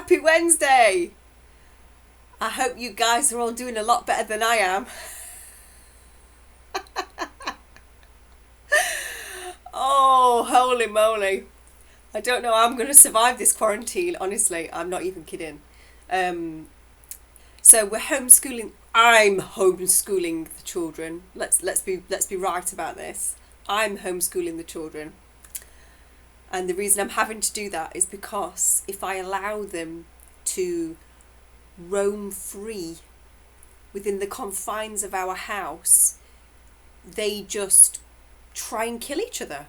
Happy Wednesday! I hope you guys are all doing a lot better than I am. Oh, holy moly. I don't know how I'm going to survive this quarantine, honestly. I'm not even kidding. So we're homeschooling. I'm homeschooling the children. Let's be right about this. I'm homeschooling the children. And the reason I'm having to do that is because if I allow them to roam free within the confines of our house, they just try and kill each other.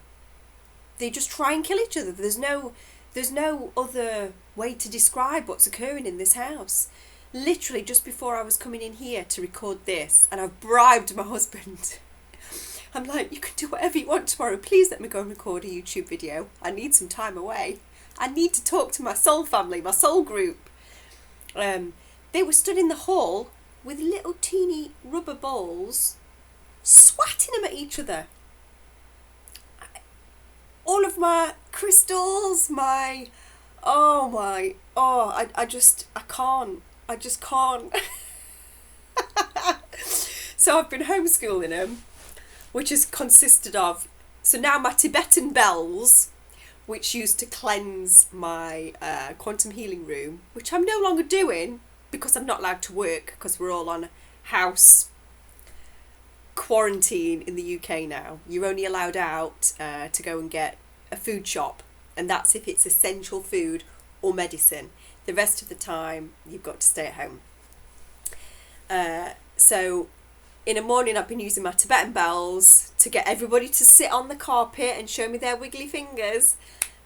They just try and kill each other. There's no other way to describe what's occurring in this house. Literally just before I was coming in here to record this, and I've bribed my husband. I'm like, you can do whatever you want tomorrow. Please let me go and record a YouTube video. I need some time away. I need to talk to my soul family, my soul group. They were stood in the hall with little teeny rubber balls, swatting them at each other. All of my crystals, I just can't. So I've been homeschooling them, which has consisted of, so now my Tibetan bells, which used to cleanse my quantum healing room, which I'm no longer doing because I'm not allowed to work because we're all on house quarantine in the UK now. You're only allowed out to go and get a food shop, and that's if it's essential food or medicine. The rest of the time you've got to stay at home. So in the morning I've been using my Tibetan bells to get everybody to sit on the carpet and show me their wiggly fingers.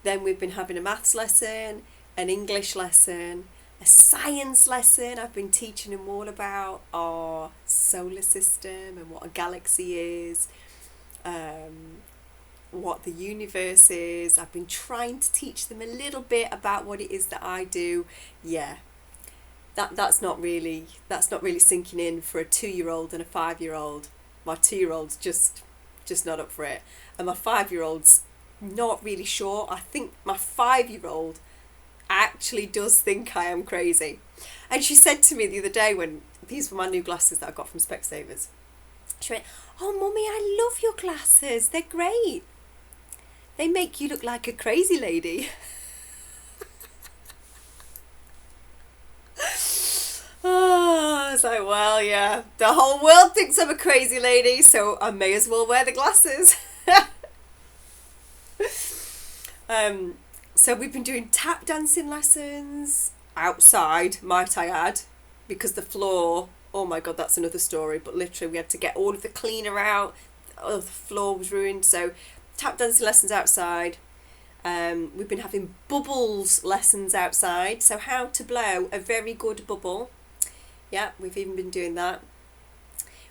Then we've been having a maths lesson, an English lesson, a science lesson. I've been teaching them all about our solar system and what a galaxy is, what the universe is. I've been trying to teach them a little bit about what it is that I do. Yeah, that's not really sinking in for a 2-year-old and a 5-year-old. My 2-year-old's just not up for it, and my 5-year-old's not really sure. I think my 5-year-old actually does think I am crazy. And she said to me the other day, when these were my new glasses that I got from Specsavers, she went, "Oh mummy, I love your glasses, they're great. They make you look like a crazy lady." Oh, I was like, well, yeah, the whole world thinks I'm a crazy lady, so I may as well wear the glasses. So we've been doing tap dancing lessons outside, might I add, because the floor, oh my god, that's another story, but literally we had to get all of the cleaner out. Oh, the floor was ruined. So tap dancing lessons outside. We've been having bubbles lessons outside, so how to blow a very good bubble. Yeah, we've even been doing that.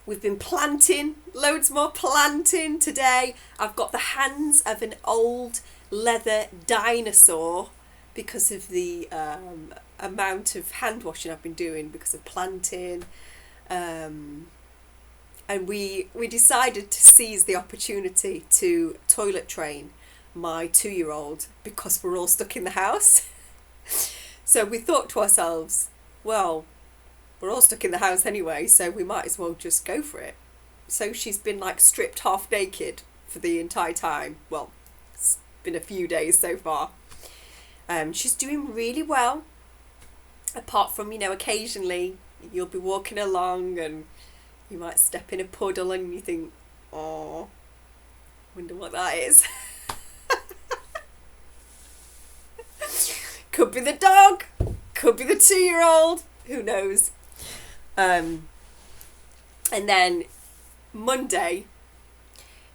We've been planting, loads more planting today. I've got the hands of an old leather dinosaur because of the amount of hand washing I've been doing because of planting. And we decided to seize the opportunity to toilet train my 2-year-old because we're all stuck in the house. So we thought to ourselves, well, we're all stuck in the house anyway, so we might as well just go for it. So she's been like stripped half naked for the entire time. Well, it's been a few days so far. She's doing really well, apart from, occasionally you'll be walking along and you might step in a puddle and you think, oh, wonder what that is. Could be the dog, could be the 2-year-old, who knows. And then Monday,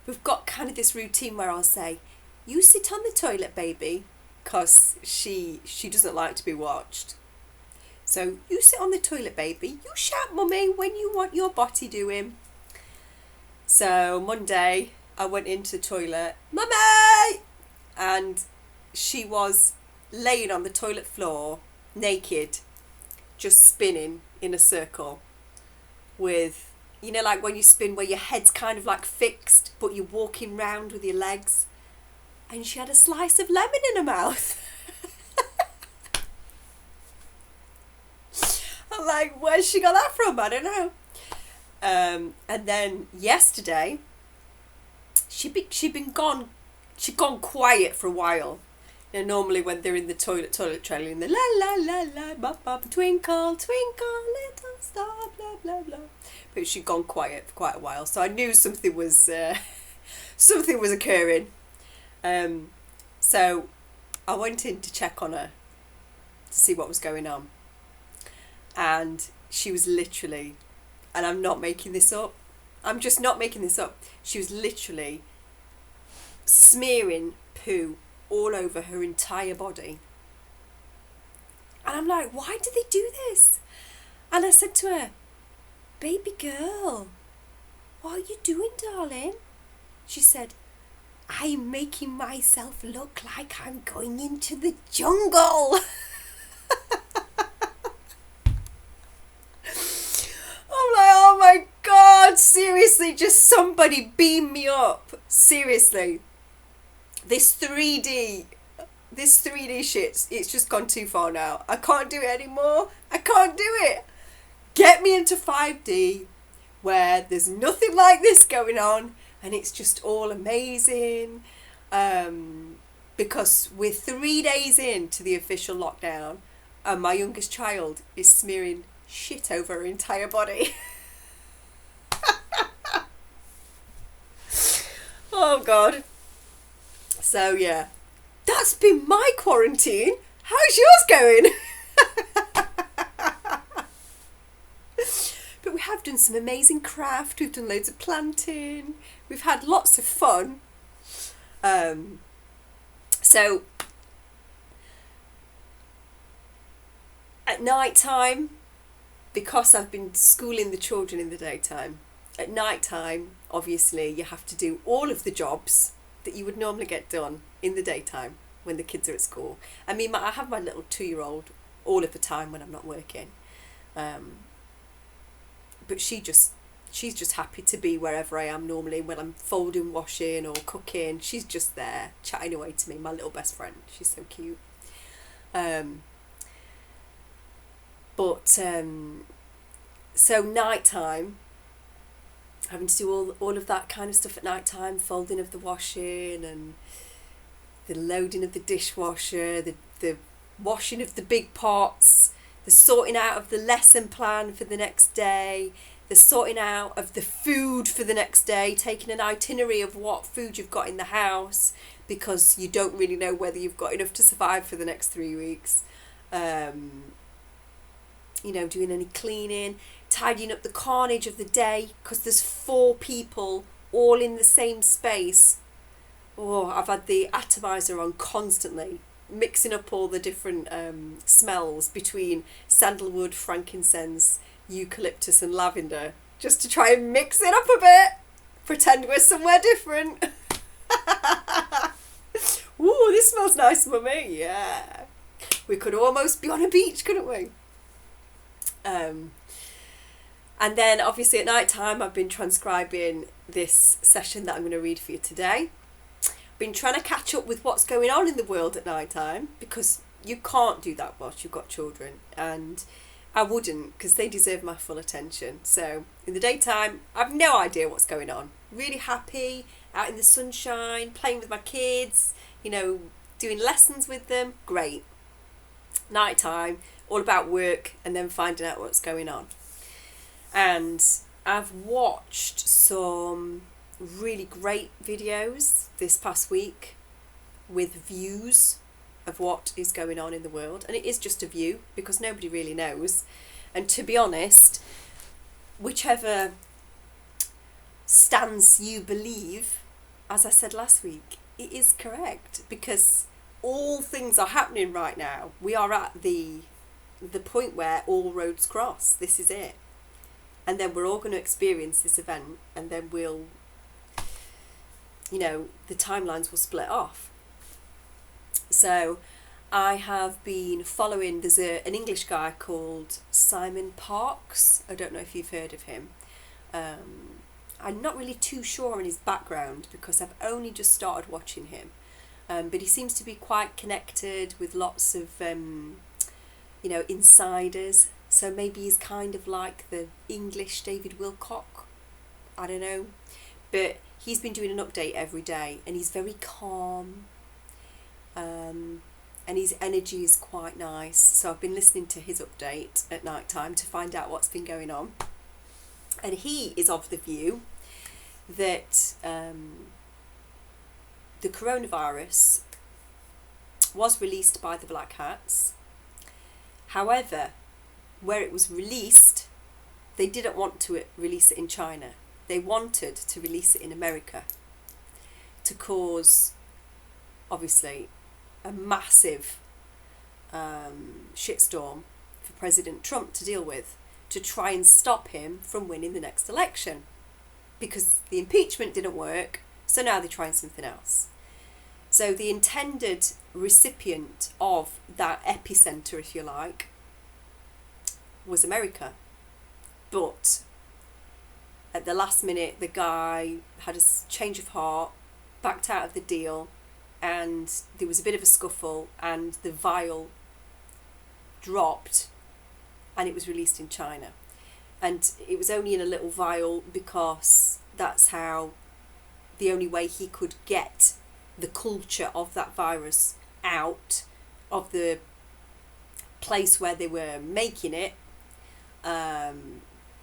we've got kind of this routine where I'll say, you sit on the toilet, baby, because she doesn't like to be watched. So you sit on the toilet, baby, you shout mummy when you want your body doing. So Monday, I went into the toilet, mummy, and she was laying on the toilet floor, naked, just spinning in a circle with, like when you spin where your head's kind of like fixed, but you're walking round with your legs. And she had a slice of lemon in her mouth. like, where's she got that from? I don't know. And then yesterday, she'd gone quiet for a while. You know, normally when they're in the toilet trailer, in the la la la la, bop bop, twinkle twinkle little star, blah blah blah. But she'd gone quiet for quite a while, so I knew something was occurring. So I went in to check on her to see what was going on, and she was literally, and I'm not making this up, I'm just not making this up, she was literally smearing poo all over her entire body. And I'm like, why do they do this? And I said to her, baby girl, what are you doing, darling? She said, I'm making myself look like I'm going into the jungle. I'm like, oh my God, seriously, just somebody beam me up. Seriously. This 3D shit, it's just gone too far now. I can't do it anymore. I can't do it. Get me into 5D where there's nothing like this going on and it's just all amazing. Because we're 3 days into the official lockdown and my youngest child is smearing shit over her entire body. Oh God. So yeah, that's been my quarantine. How's yours going? But we have done some amazing craft. We've done loads of planting. We've had lots of fun. So at night time, because I've been schooling the children in the daytime, at night time, obviously you have to do all of the jobs that you would normally get done in the daytime when the kids are at school. I mean, I have my little 2-year-old all of the time when I'm not working. But she's just happy to be wherever I am normally. When I'm folding, washing or cooking, she's just there chatting away to me, my little best friend. She's so cute. So nighttime, having to do all of that kind of stuff at night time, folding of the washing and the loading of the dishwasher, the washing of the big pots, the sorting out of the lesson plan for the next day, the sorting out of the food for the next day, taking an itinerary of what food you've got in the house because you don't really know whether you've got enough to survive for the next 3 weeks. Doing any cleaning, tidying up the carnage of the day because there's 4 people all in the same space. Oh, I've had the atomizer on constantly, mixing up all the different smells between sandalwood, frankincense, eucalyptus and lavender, just to try and mix it up a bit, pretend we're somewhere different. Ooh, this smells nice, mummy. Yeah, we could almost be on a beach, couldn't we? And then obviously at night time I've been transcribing this session that I'm going to read for you today. Been trying to catch up with what's going on in the world at night time because you can't do that whilst you've got children, and I wouldn't because they deserve my full attention. So in the daytime I've no idea what's going on. Really happy, out in the sunshine, playing with my kids, doing lessons with them. Great. Night time, all about work and then finding out what's going on. And I've watched some really great videos this past week with views of what is going on in the world, and it is just a view because nobody really knows. And to be honest, whichever stance you believe, as I said last week, it is correct because all things are happening right now. We are at the point where all roads cross. This is it. And then we're all going to experience this event, and then we'll, the timelines will split off. So I have been following, there's an English guy called Simon Parkes. I don't know if you've heard of him. I'm not really too sure on his background because I've only just started watching him. But he seems to be quite connected with lots of, insiders. So maybe he's kind of like the English David Wilcock. I don't know. But he's been doing an update every day, and he's very calm. And his energy is quite nice. So I've been listening to his update at night time to find out what's been going on. And he is of the view that the coronavirus was released by the Black Hats. However, where it was released, they didn't want to release it in China. They wanted to release it in America to cause, obviously, a massive shitstorm for President Trump to deal with, to try and stop him from winning the next election. Because the impeachment didn't work, so now they're trying something else. So the intended recipient of that epicenter, if you like, was America. But at the last minute, the guy had a change of heart, backed out of the deal, and there was a bit of a scuffle, and the vial dropped, and it was released in China. And it was only in a little vial because that's how, the only way he could get the culture of that virus out of the place where they were making it,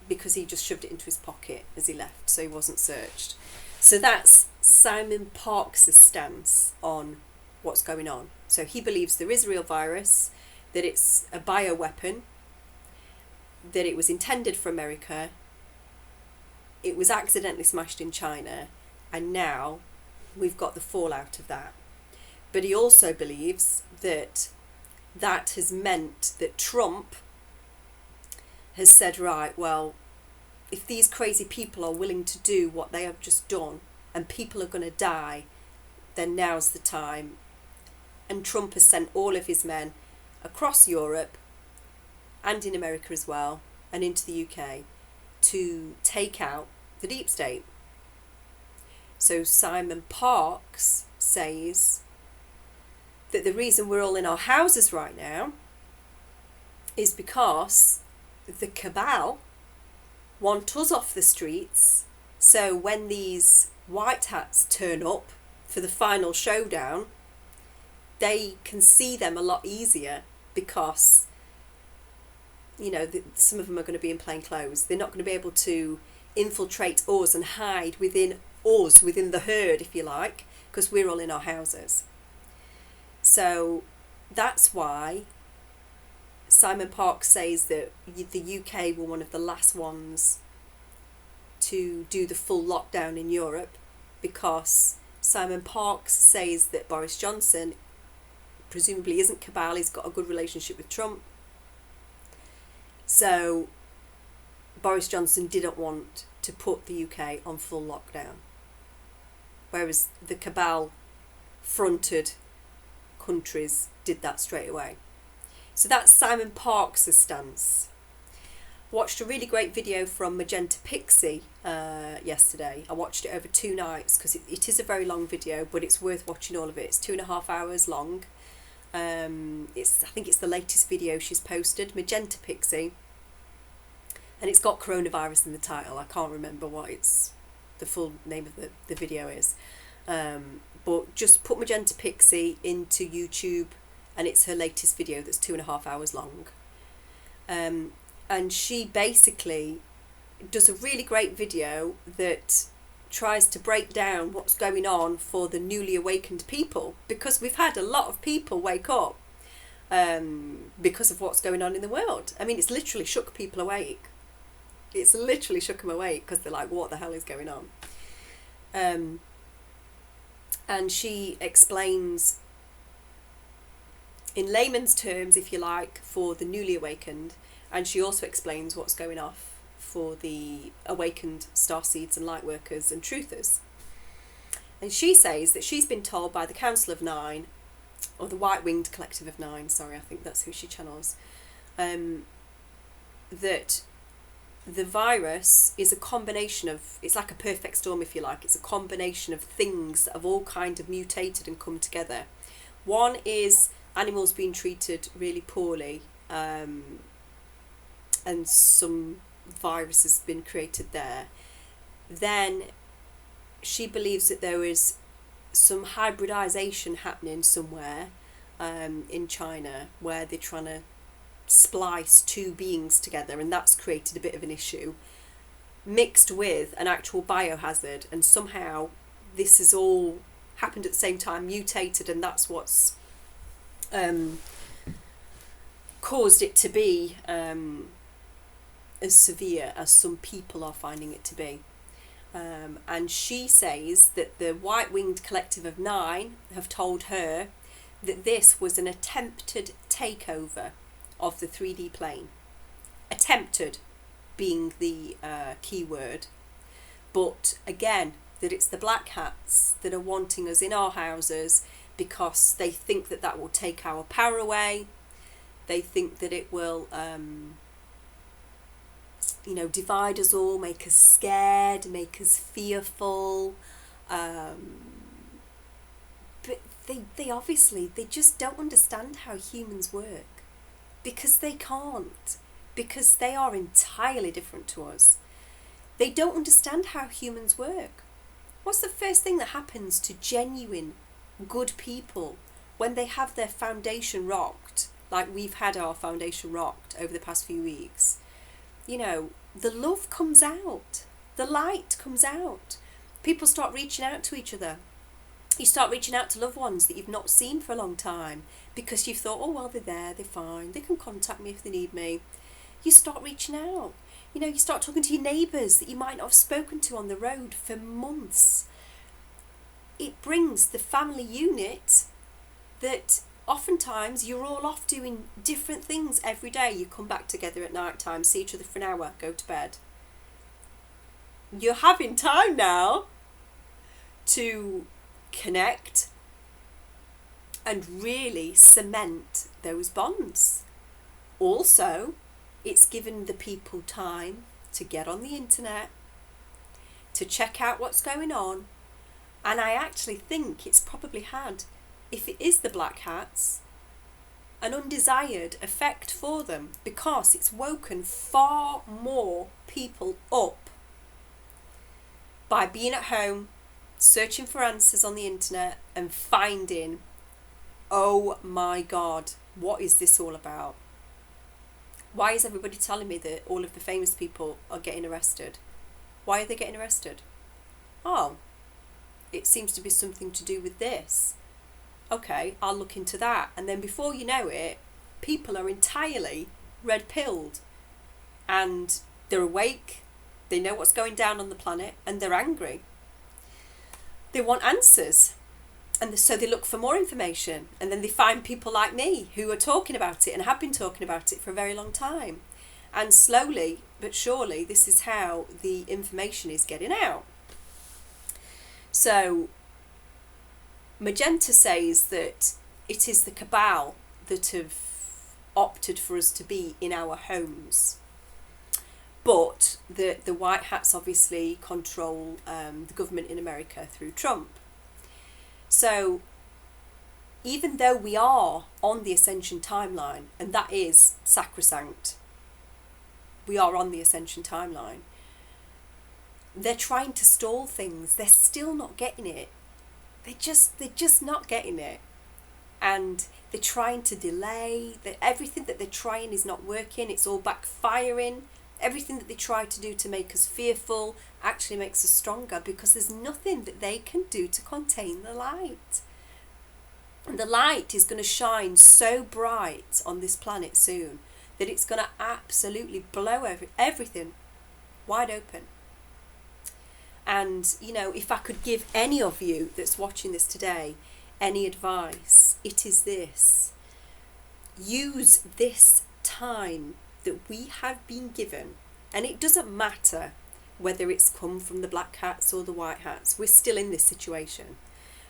because he just shoved it into his pocket as he left, so he wasn't searched. So that's Simon Parkes' stance on what's going on. So he believes there is a real virus, that it's a bioweapon, that it was intended for America, it was accidentally smashed in China, and now we've got the fallout of that. But he also believes that that has meant that Trump has said, right, well, if these crazy people are willing to do what they have just done and people are going to die, then now's the time. And Trump has sent all of his men across Europe and in America as well, and into the UK, to take out the deep state. So Simon Parkes says that the reason we're all in our houses right now is because the cabal want us off the streets, so when these white hats turn up for the final showdown, they can see them a lot easier, because some of them are going to be in plain clothes. They're not going to be able to infiltrate us and hide within us, within the herd, if you like, because we're all in our houses. So that's why Simon Parkes says that the UK were one of the last ones to do the full lockdown in Europe, because Simon Parkes says that Boris Johnson presumably isn't cabal, he's got a good relationship with Trump. So Boris Johnson didn't want to put the UK on full lockdown, whereas the cabal fronted countries did that straight away. So that's Simon Parkes' stance. Watched a really great video from Magenta Pixie yesterday. I watched it over 2 nights because it is a very long video, but it's worth watching all of it. It's 2.5 hours long. I think it's the latest video she's posted, Magenta Pixie, and it's got coronavirus in the title. I can't remember what the full name of the video is, but just put Magenta Pixie into YouTube, and it's her latest video that's 2.5 hours long. And she basically does a really great video that tries to break down what's going on for the newly awakened people, because we've had a lot of people wake up because of what's going on in the world. I mean, it's literally shook people awake. It's literally shook them awake, because they're like, what the hell is going on? And she explains in layman's terms, if you like, for the newly awakened, and she also explains what's going off for the awakened starseeds and light workers and truthers. And she says that she's been told by the Council of Nine, or the White Winged Collective of Nine, sorry, I think that's who she channels, that the virus is a combination of, it's like a perfect storm, if you like. It's a combination of things that have all kind of mutated and come together. One is animals being treated really poorly, and some virus has been created there, then she believes that there is some hybridization happening somewhere in China, where they're trying to splice two beings together, and that's created a bit of an issue, mixed with an actual biohazard, and somehow this has all happened at the same time, mutated, and that's what's caused it to be as severe as some people are finding it to be. And she says that the White-Winged Collective of 9 have told her that this was an attempted takeover of the 3D plane. Attempted being the key word. But again, that it's the black hats that are wanting us in our houses because they think that that will take our power away. They think that it will, divide us all, make us scared, make us fearful. But they obviously, they just don't understand how humans work. Because they can't. Because they are entirely different to us. They don't understand how humans work. What's the first thing that happens to genuine, good people when they have their foundation rocked, like we've had our foundation rocked over the past few weeks? The love comes out. The light comes out. People start reaching out to each other. You start reaching out to loved ones that you've not seen for a long time because you've thought, oh, well, they're there, they're fine, they can contact me if they need me. You start reaching out. You start talking to your neighbours that you might not have spoken to on the road for months. It brings the family unit that oftentimes you're all off doing different things every day. You come back together at night time, see each other for an hour, go to bed. You're having time now to connect and really cement those bonds. Also, it's given the people time to get on the internet, to check out what's going on, and I actually think it's probably had, if it is the black hats, an undesired effect for them, because it's woken far more people up by being at home, searching for answers on the internet and finding, oh my God, what is this all about? Why is everybody telling me that all of the famous people are getting arrested? Why are they getting arrested? Oh, it seems to be something to do with this. Okay, I'll look into that. And then before you know it, people are entirely red-pilled. And they're awake, they know what's going down on the planet, and they're angry. They want answers. And so they look for more information, and then they find people like me who are talking about it and have been talking about it for a very long time. And slowly but surely, this is how the information is getting out. So Magenta says that it is the cabal that have opted for us to be in our homes. But the white hats obviously control the government in America through Trump. So even though we are on the ascension timeline, and that is sacrosanct, we are on the ascension timeline, they're trying to stall things. They're still not getting it. They're just not getting it. And they're trying to delay. Everything that they're trying is not working. It's all backfiring. Everything that they try to do to make us fearful actually makes us stronger, because there's nothing that they can do to contain the light. And the light is going to shine so bright on this planet soon that it's going to absolutely blow everything wide open. And, if I could give any of you that's watching this today any advice, it is this. Use this time that we have been given, and it doesn't matter whether it's come from the black hats or the white hats, we're still in this situation.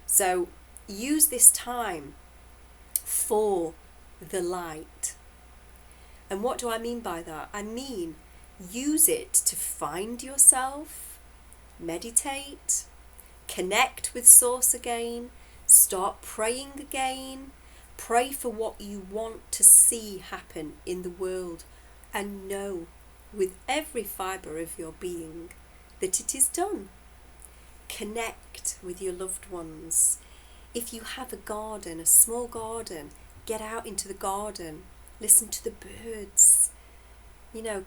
So use this time for the light. And what do I mean by that? I mean, use it to find yourself, meditate, connect with Source again, start praying again, pray for what you want to see happen in the world. and know with every fibre of your being that it is done. Connect with your loved ones. If you have a garden, a small garden, get out into the garden, listen to the birds,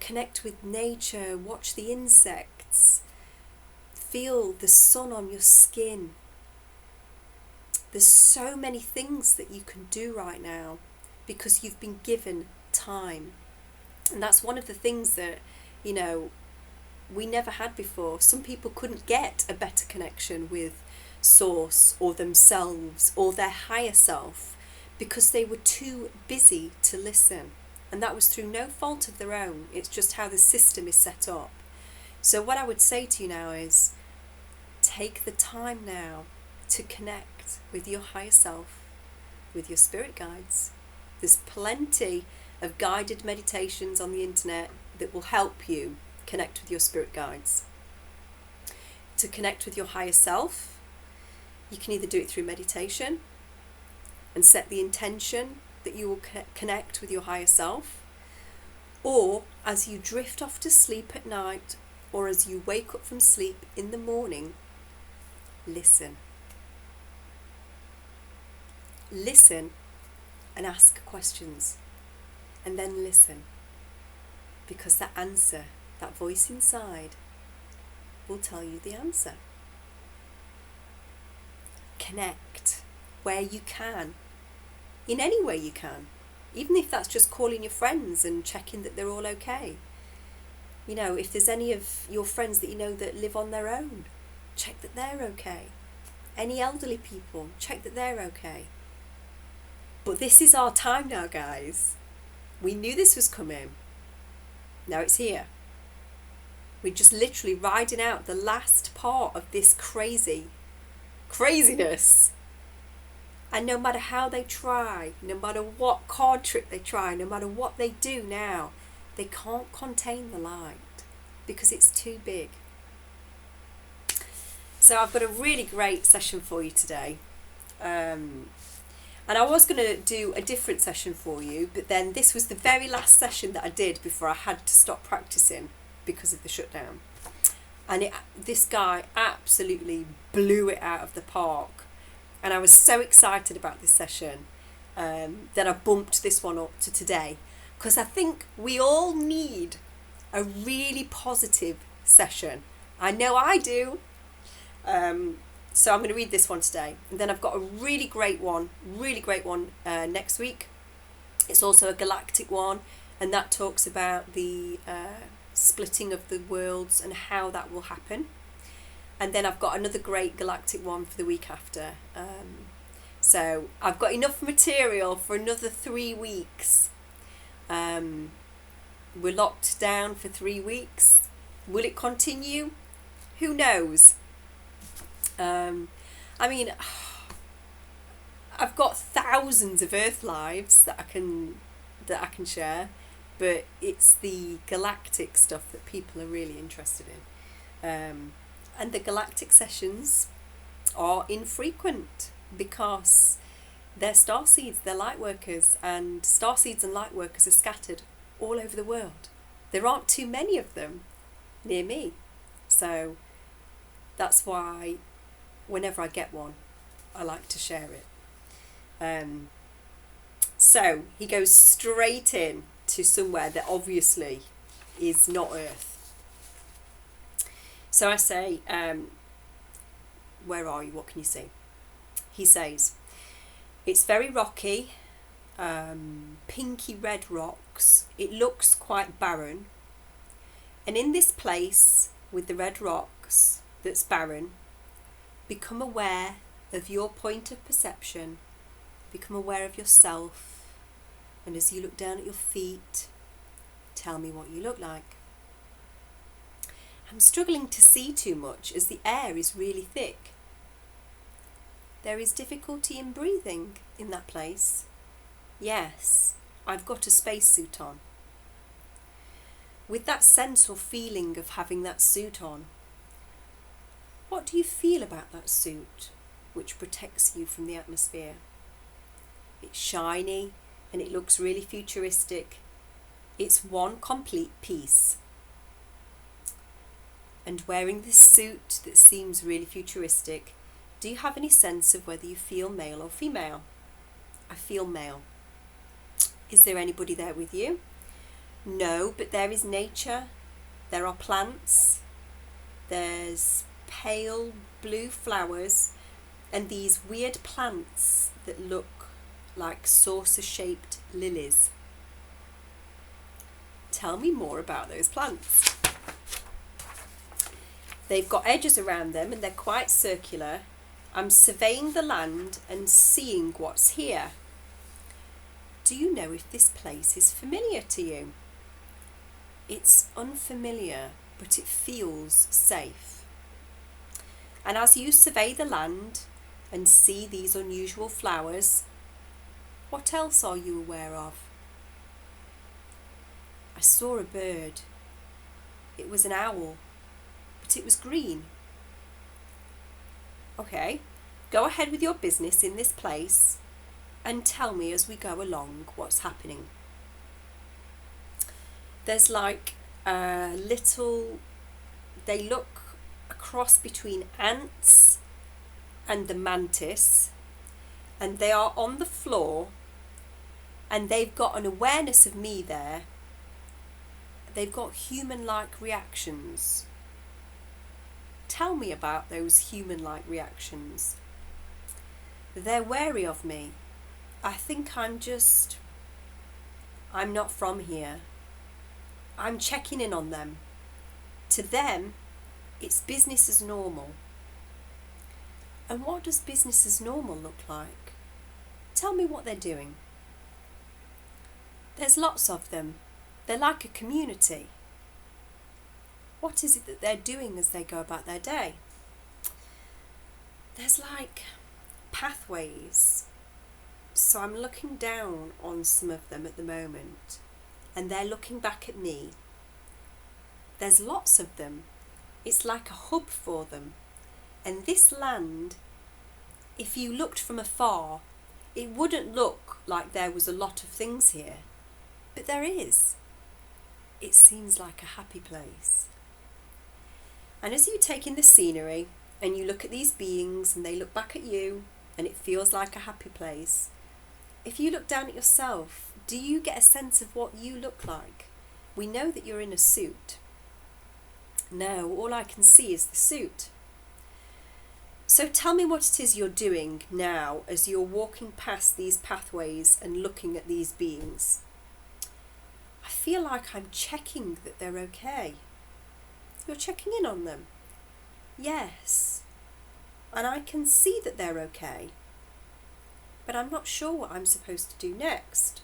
connect with nature, watch the insects, feel the sun on your skin. There's so many things that you can do right now because you've been given time. And that's one of the things that, we never had before. Some people couldn't get a better connection with Source or themselves or their higher self because they were too busy to listen. And that was through no fault of their own. It's just how the system is set up. So what I would say to you now is take the time now to connect with your higher self, with your spirit guides. There's plenty of guided meditations on the internet that will help you connect with your spirit guides. To connect with your higher self, you can either do it through meditation and set the intention that you will connect with your higher self, or as you drift off to sleep at night, or as you wake up from sleep in the morning, listen. Listen and ask questions, and then listen, because that answer, that voice inside, will tell you the answer. Connect where you can, in any way you can, even if that's just calling your friends and checking that they're all okay. If there's any of your friends that that live on their own, check that they're okay. Any elderly people, check that they're okay. But this is our time now, guys. We knew this was coming. Now it's here. We're just literally riding out the last part of this craziness. And no matter how they try, no matter what card trick they try, no matter what they do now, they can't contain the light because it's too big. So I've got a really great session for you today. And I was going to do a different session for you, but then this was the very last session that I did before I had to stop practicing because of the shutdown. And this guy absolutely blew it out of the park. And I was so excited about this session that I bumped this one up to today, because I think we all need a really positive session. I know I do. So I'm going to read this one today, and then I've got a really great one next week. It's also a galactic one, and that talks about the splitting of the worlds and how that will happen. And then I've got another great galactic one for the week after. So I've got enough material for another 3 weeks. We're locked down for 3 weeks. Will it continue? Who knows? I've got thousands of Earth lives that I can share, but it's the galactic stuff that people are really interested in. And the galactic sessions are infrequent because they're starseeds, they're light workers, and starseeds and light workers are scattered all over the world. There aren't too many of them near me, so that's why whenever I get one, I like to share it. So he goes straight in to somewhere that obviously is not Earth. So I say, where are you? What can you see? He says, it's very rocky, pinky red rocks. It looks quite barren. And in this place with the red rocks that's barren, become aware of your point of perception, become aware of yourself, and as you look down at your feet, tell me what you look like. I'm struggling to see too much as the air is really thick. There is difficulty in breathing in that place. Yes, I've got a spacesuit on. With that sense or feeling of having that suit on, what do you feel about that suit which protects you from the atmosphere? It's shiny and it looks really futuristic. It's one complete piece. And wearing this suit that seems really futuristic, do you have any sense of whether you feel male or female? I feel male. Is there anybody there with you? No, but there is nature. There are plants. There's pale blue flowers and these weird plants that look like saucer-shaped lilies. Tell me more about those plants. They've got edges around them and they're quite circular. I'm surveying the land and seeing what's here. Do you know if this place is familiar to you? It's unfamiliar, but it feels safe. And as you survey the land and see these unusual flowers, what else are you aware of? I saw a bird. It was an owl, but it was green. Okay, go ahead with your business in this place and tell me as we go along what's happening. There's like a little, they look a cross between ants and the mantis, and they are on the floor and they've got an awareness of me there. They've got human-like reactions. Tell me about those human-like reactions. They're wary of me. I think I'm not from here. I'm checking in on them. To them, it's business as normal. And what does business as normal look like? Tell me what they're doing. There's lots of them. They're like a community. What is it that they're doing as they go about their day? There's like pathways. So I'm looking down on some of them at the moment, and they're looking back at me. There's lots of them. It's like a hub for them. And this land, if you looked from afar, it wouldn't look like there was a lot of things here. But there is. It seems like a happy place. And as you take in the scenery and you look at these beings and they look back at you and it feels like a happy place, if you look down at yourself, do you get a sense of what you look like? We know that you're in a suit. Now, all I can see is the suit. So tell me what it is you're doing now as you're walking past these pathways and looking at these beings. I feel like I'm checking that they're okay. You're checking in on them. Yes. And I can see that they're okay. But I'm not sure what I'm supposed to do next.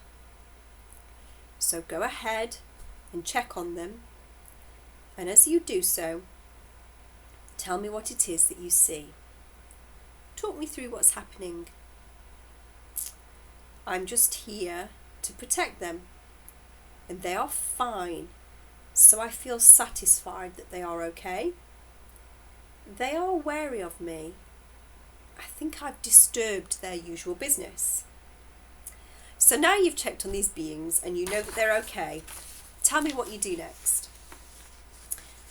So go ahead and check on them. And as you do so, tell me what it is that you see. Talk me through what's happening. I'm just here to protect them. And they are fine. So I feel satisfied that they are okay. They are wary of me. I think I've disturbed their usual business. So now you've checked on these beings and you know that they're okay. Tell me what you do next.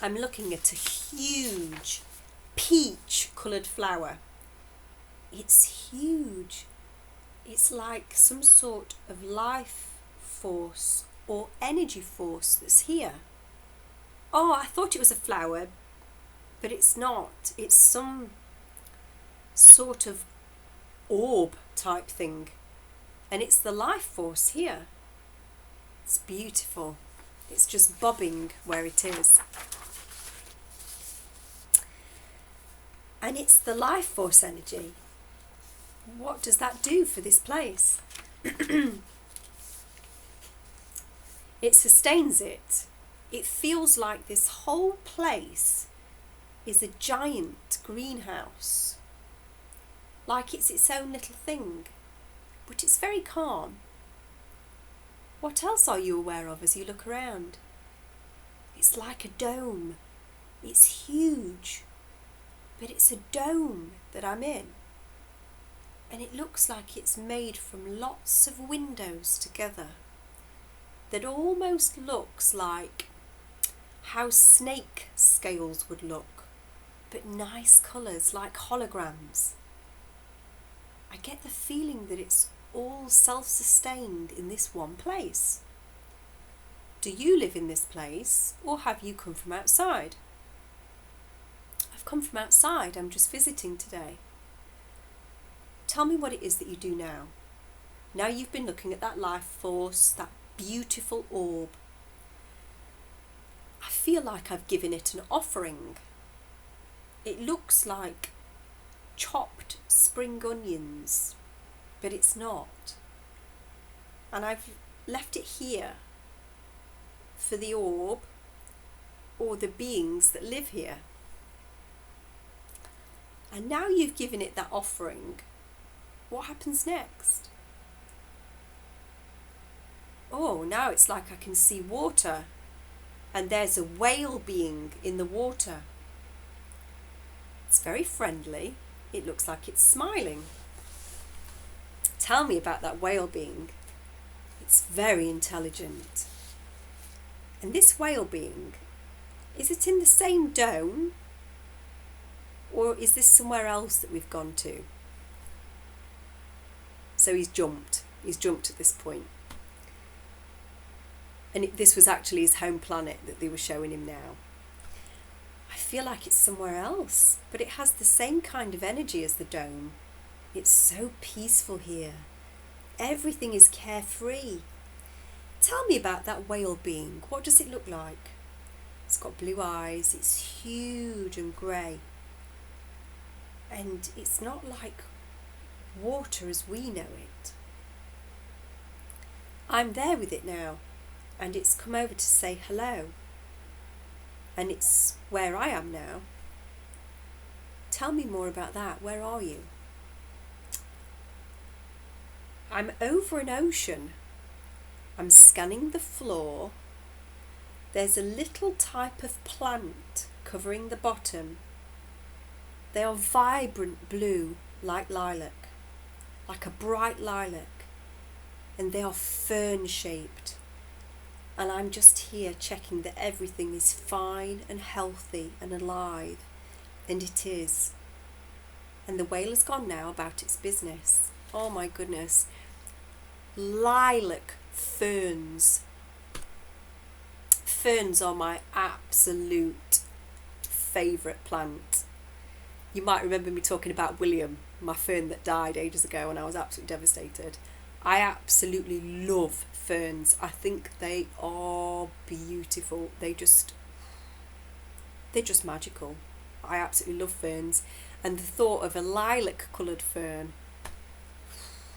I'm looking at a huge peach-coloured flower. It's huge. It's like some sort of life force or energy force that's here. Oh, I thought it was a flower, but it's not. It's some sort of orb type thing. And it's the life force here. It's beautiful. It's just bobbing where it is. And it's the life force energy. What does that do for this place? It sustains it. It feels like this whole place is a giant greenhouse. Like it's its own little thing. But it's very calm. What else are you aware of as you look around? It's like a dome. It's huge. But it's a dome that I'm in. And it looks like it's made from lots of windows together. that almost looks like how snake scales would look, but nice colours like holograms. I get the feeling that it's all self-sustained in this one place. Do you live in this place, or have you come from outside? I've come from outside, I'm just visiting today. Tell me what it is that you do now. Now you've been looking at that life force, that beautiful orb. I feel like I've given it an offering. It looks like chopped spring onions, but it's not. And I've left it here for the orb or the beings that live here. And now you've given it that offering, what happens next? Oh, now it's like I can see water, and there's a whale being in the water. It's very friendly. It looks like it's smiling. Tell me about that whale being. It's very intelligent. And this whale being, is it in the same dome? Or is this somewhere else that we've gone to? So he's jumped at this point. And this was actually his home planet that they were showing him now. I feel like it's somewhere else, but it has the same kind of energy as the dome. It's so peaceful here. Everything is carefree. Tell me about that whale being. What does it look like? It's got blue eyes, it's huge and grey. And it's not like water as we know it. I'm there with it now, and it's come over to say hello. And it's where I am now. Tell me more about that. Where are you? I'm over an ocean. I'm scanning the floor. There's a little type of plant covering the bottom. They are vibrant blue, like lilac, like a bright lilac, and they are fern-shaped. And I'm just here checking that everything is fine and healthy and alive, and it is. And the whale has gone now about its business. Oh my goodness. Lilac ferns. Ferns are my absolute favourite plant. You might remember me talking about William, my fern that died ages ago, and I was absolutely devastated. I absolutely love ferns. I think they are beautiful. They're just magical. I absolutely love ferns. And the thought of a lilac coloured fern,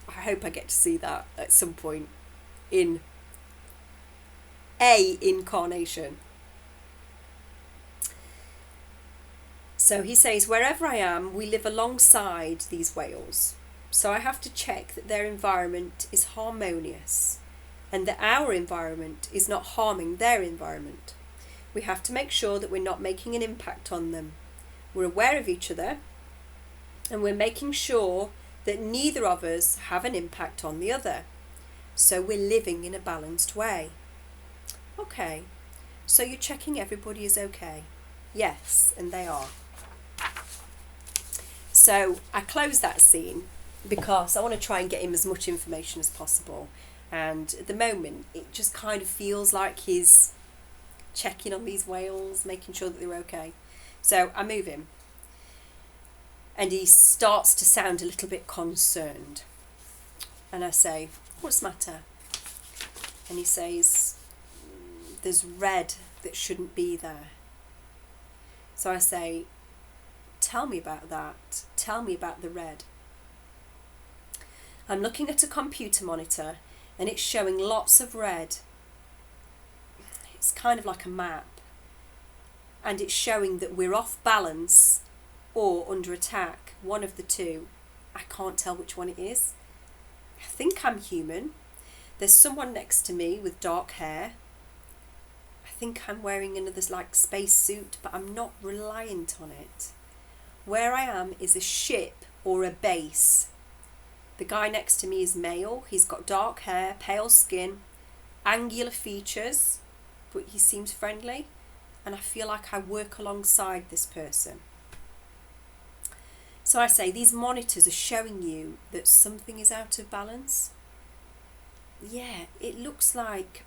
I hope I get to see that at some point in a incarnation. So he says, wherever I am, we live alongside these whales. So I have to check that their environment is harmonious and that our environment is not harming their environment. We have to make sure that we're not making an impact on them. We're aware of each other, and we're making sure that neither of us have an impact on the other. So we're living in a balanced way. Okay, so you're checking everybody is okay? Yes, and they are. So I close that scene because I want to try and get him as much information as possible. And at the moment, it just kind of feels like he's checking on these whales, making sure that they're okay. So I move him. And he starts to sound a little bit concerned. And I say, what's the matter? And he says, there's red that shouldn't be there. So I say, tell me about that. Tell me about the red. I'm looking at a computer monitor and it's showing lots of red. It's kind of like a map. And it's showing that we're off balance or under attack, one of the two. I can't tell which one it is. I think I'm human. There's someone next to me with dark hair. I think I'm wearing another like space suit, but I'm not reliant on it. Where I am is a ship or a base. The guy next to me is male. He's got dark hair, pale skin, angular features, but he seems friendly, and I feel like I work alongside this person. So I say these monitors are showing you that something is out of balance. Yeah, it looks like,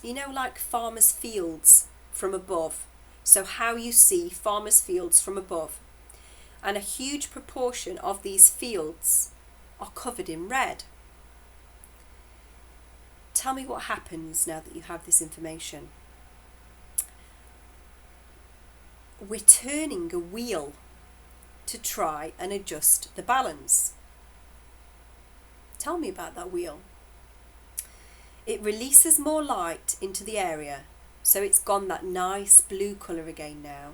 like farmers' fields from above. So how you see farmers' fields from above. And a huge proportion of these fields are covered in red. Tell me what happens now that you have this information. We're turning a wheel to try and adjust the balance. Tell me about that wheel. It releases more light into the area, so it's gone that nice blue colour again now.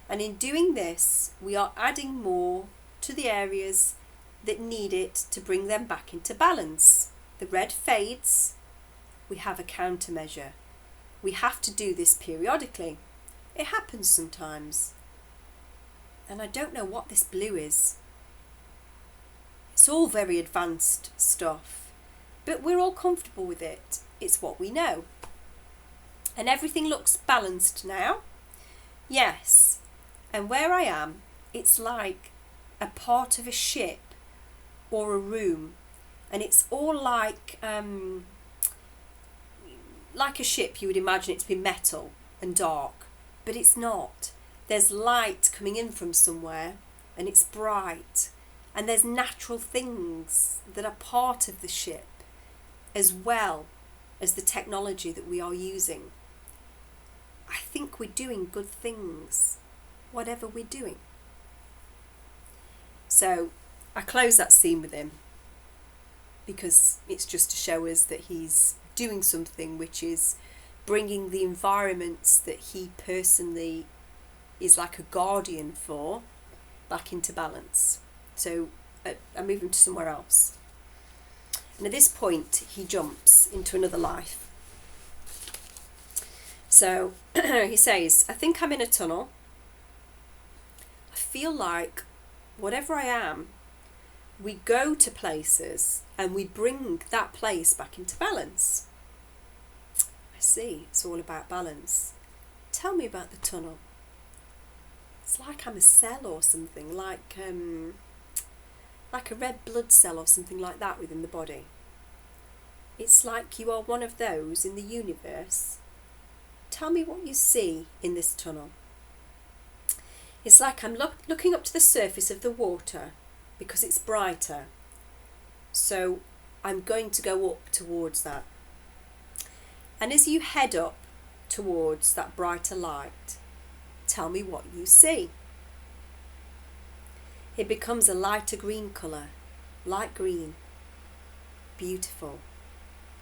And in doing this, we are adding more to the areas that need it to bring them back into balance. The red fades, we have a countermeasure. We have to do this periodically. It happens sometimes. And I don't know what this blue is. It's all very advanced stuff, but we're all comfortable with it. It's what we know. And everything looks balanced now. Yes. And where I am, it's like a part of a ship or a room. And it's all like a ship. You would imagine it to be metal and dark, but it's not. There's light coming in from somewhere, and it's bright. And there's natural things that are part of the ship, as well as the technology that we are using. I think we're doing good things, whatever we're doing. So I close that scene with him because it's just to show us that he's doing something which is bringing the environments that he personally is like a guardian for back into balance. So I move him to somewhere else. And at this point, he jumps into another life. So he says, I think I'm in a tunnel. I feel like whatever I am, we go to places and we bring that place back into balance. I see, it's all about balance. Tell me about the tunnel. It's like I'm a cell or something, like a red blood cell or something like that within the body. It's like you are one of those in the universe. Tell me what you see in this tunnel. It's like I'm looking up to the surface of the water because it's brighter. So I'm going to go up towards that. And as you head up towards that brighter light, tell me what you see. It becomes a lighter green colour, light green. Beautiful.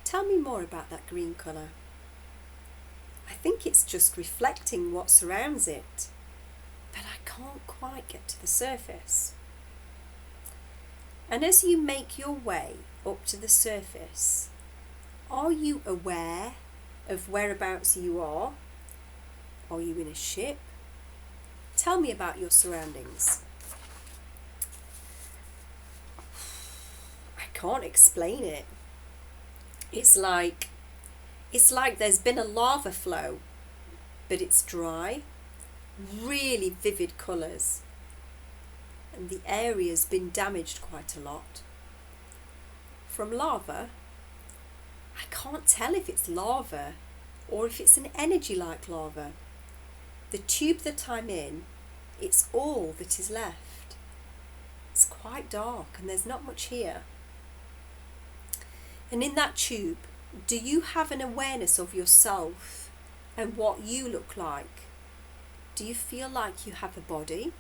Tell me more about that green colour. I think it's just reflecting what surrounds it, but I can't quite get to the surface. And as you make your way up to the surface, are you aware of whereabouts you are? Are you in a ship? Tell me about your surroundings. I can't explain it. It's like there's been a lava flow, but it's dry, really vivid colours, and the area's been damaged quite a lot. From lava, I can't tell if it's lava or if it's an energy like lava. The tube that I'm in, it's all that is left. It's quite dark and there's not much here. And in that tube, do you have an awareness of yourself and what you look like? Do you feel like you have a body?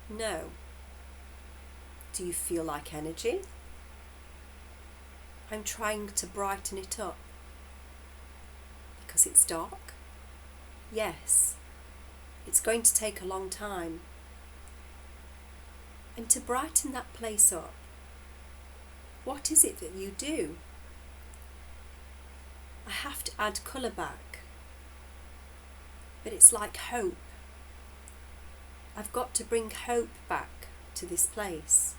No. Do you feel like energy? I'm trying to brighten it up. Because it's dark? Yes. It's going to take a long time. And to brighten that place up, what is it that you do? I have to add colour back. But it's like hope. I've got to bring hope back to this place.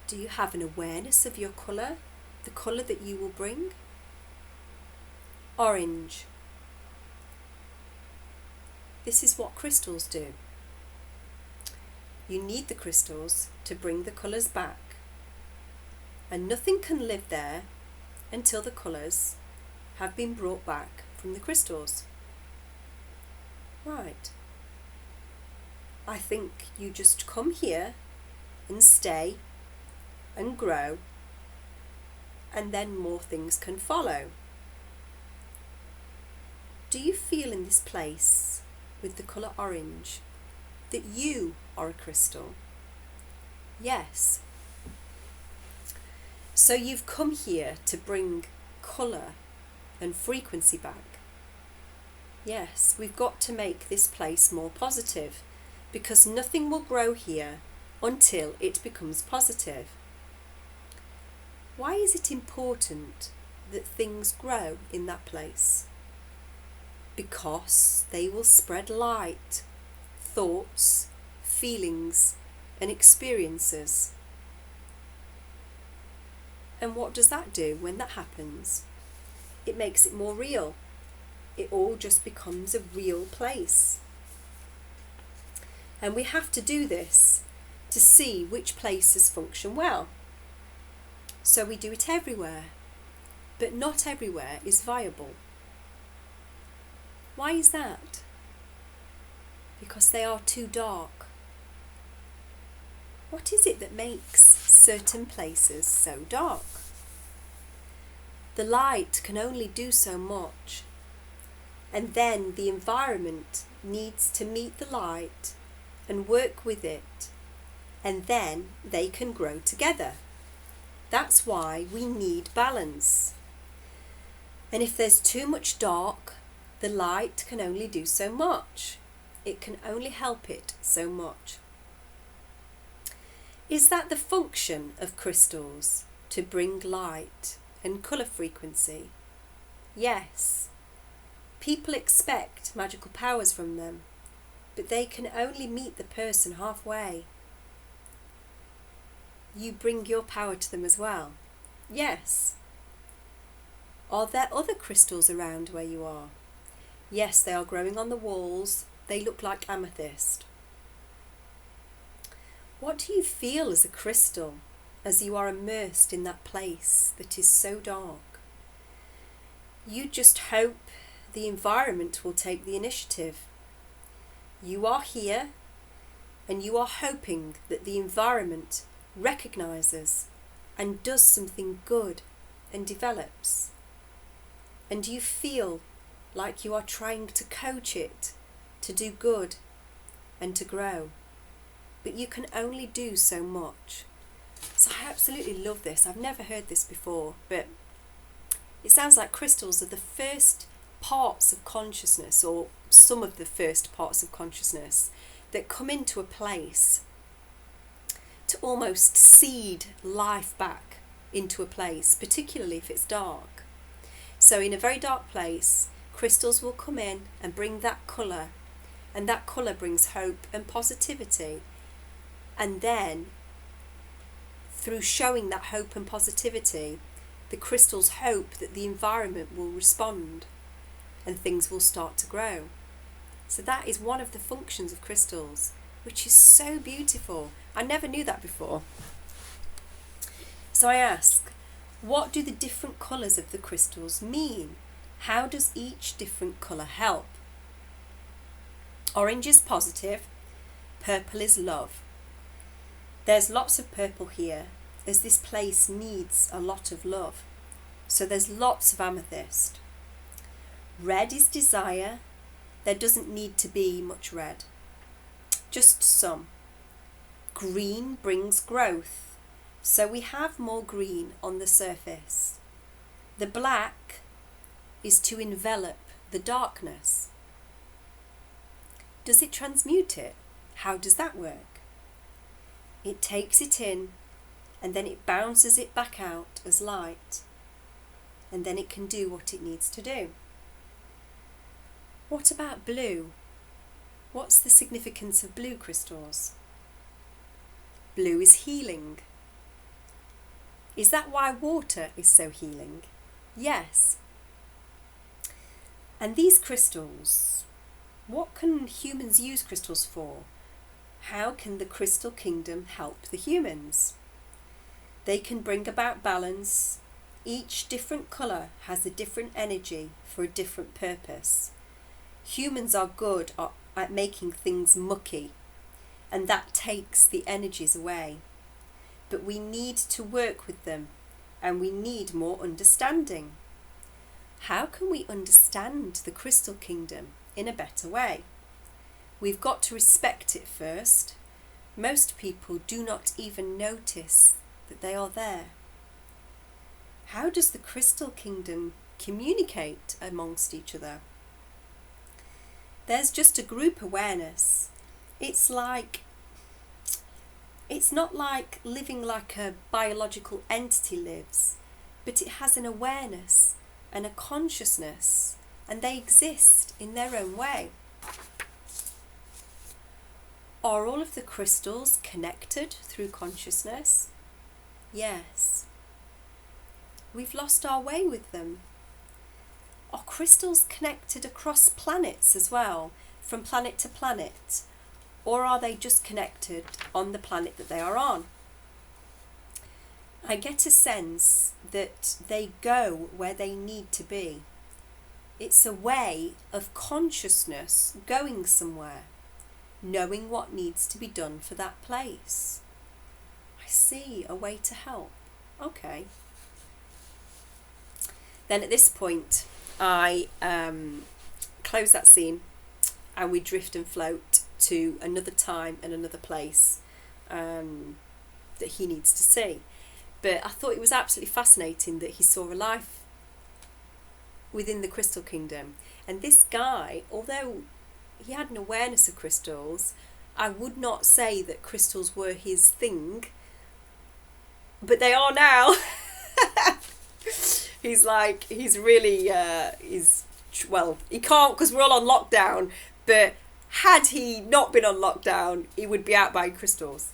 Do you have an awareness of your colour the colour that you will bring? Orange. This is what crystals do. You need the crystals to bring the colours back, and nothing can live there until the colours have been brought back from the crystals. Right. I think you just come here and stay and grow, and then more things can follow. Do you feel in this place with the colour orange that you are a crystal? Yes. So you've come here to bring colour and frequency back. Yes, we've got to make this place more positive, because nothing will grow here until it becomes positive. Why is it important that things grow in that place? Because they will spread light, thoughts, feelings, and experiences. And what does that do when that happens? It makes it more real. It all just becomes a real place. And we have to do this to see which places function well. So we do it everywhere, but not everywhere is viable. Why is that? Because they are too dark. What is it that makes certain places so dark? The light can only do so much, and then the environment needs to meet the light and work with it, and then they can grow together. That's why we need balance. And if there's too much dark, the light can only do so much. It can only help it so much. Is that the function of crystals, to bring light and colour frequency? Yes. People expect magical powers from them, but they can only meet the person halfway. You bring your power to them as well. Yes. Are there other crystals around where you are? Yes, they are growing on the walls. They look like amethyst. What do you feel as a crystal as you are immersed in that place that is so dark? You just hope the environment will take the initiative. You are here and you are hoping that the environment recognises and does something good and develops. And you feel like you are trying to coach it to do good and to grow. But you can only do so much. So I absolutely love this. I've never heard this before, but it sounds like crystals are the first parts of consciousness, or some of the first parts of consciousness, that come into a place to almost seed life back into a place, particularly if it's dark. So in a very dark place, crystals will come in and bring that colour, and that colour brings hope and positivity. And then, through showing that hope and positivity, the crystals hope that the environment will respond and things will start to grow. So that is one of the functions of crystals, which is so beautiful. I never knew that before. So I ask, what do the different colours of the crystals mean? How does each different colour help? Orange is positive, purple is love. There's lots of purple here, as this place needs a lot of love. So there's lots of amethyst. Red is desire. There doesn't need to be much red, just some. Green brings growth, so we have more green on the surface. The black is to envelop the darkness. Does it transmute it? How does that work? It takes it in and then it bounces it back out as light, and then it can do what it needs to do. What about blue? What's the significance of blue crystals? Blue is healing. Is that why water is so healing? Yes. And these crystals, what can humans use crystals for? How can the crystal kingdom help the humans? They can bring about balance. Each different colour has a different energy for a different purpose. Humans are good at making things mucky, and that takes the energies away. But we need to work with them, and we need more understanding. How can we understand the crystal kingdom in a better way? We've got to respect it first. Most people do not even notice that they are there. How does the crystal kingdom communicate amongst each other? There's just a group awareness. It's not like living like a biological entity lives, but it has an awareness and a consciousness, and they exist in their own way. Are all of the crystals connected through consciousness? Yes. We've lost our way with them. Are crystals connected across planets as well, from planet to planet? Or are they just connected on the planet that they are on? I get a sense that they go where they need to be. It's a way of consciousness going somewhere, knowing what needs to be done for that place. I see a way to help. Okay. Then at this point, I close that scene and we drift and float to another time and another place that he needs to see. But I thought it was absolutely fascinating that he saw a life within the crystal kingdom. And this guy, although he had an awareness of crystals, I would not say that crystals were his thing, but they are now. He's really, he can't because we're all on lockdown, but had he not been on lockdown, he would be out buying crystals.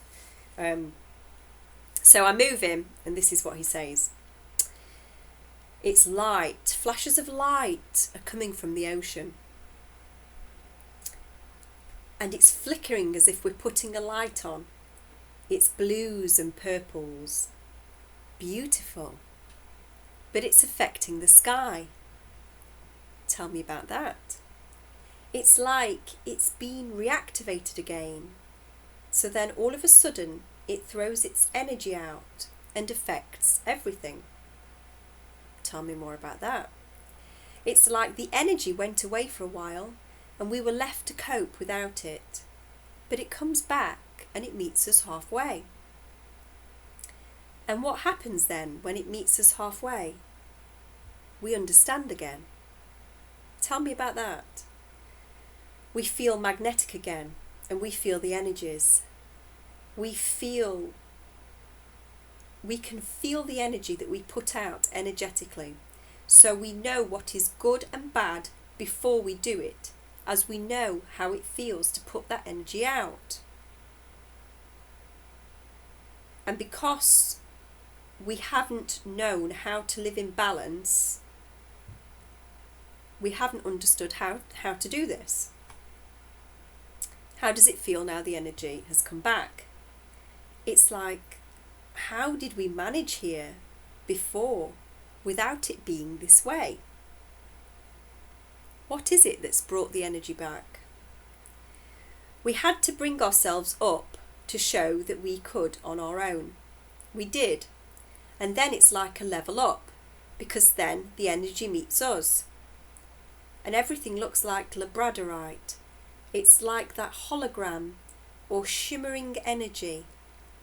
So I move him, and this is what he says. It's light. Flashes of light are coming from the ocean. And it's flickering as if we're putting a light on. It's blues and purples. Beautiful. But it's affecting the sky. Tell me about that. It's like it's been reactivated again. So then all of a sudden it throws its energy out and affects everything. Tell me more about that. It's like the energy went away for a while and we were left to cope without it. But it comes back and it meets us halfway. And what happens then when it meets us halfway? We understand again. Tell me about that. We feel magnetic again, and we feel the energies. We can feel the energy that we put out energetically. So we know what is good and bad before we do it, as we know how it feels to put that energy out. And because we haven't known how to live in balance, we haven't understood how to do this. How does it feel now the energy has come back? It's like, how did we manage here before without it being this way? What is it that's brought the energy back? We had to bring ourselves up to show that we could on our own. We did. And then it's like a level up, because then the energy meets us. And everything looks like labradorite. It's like that hologram or shimmering energy,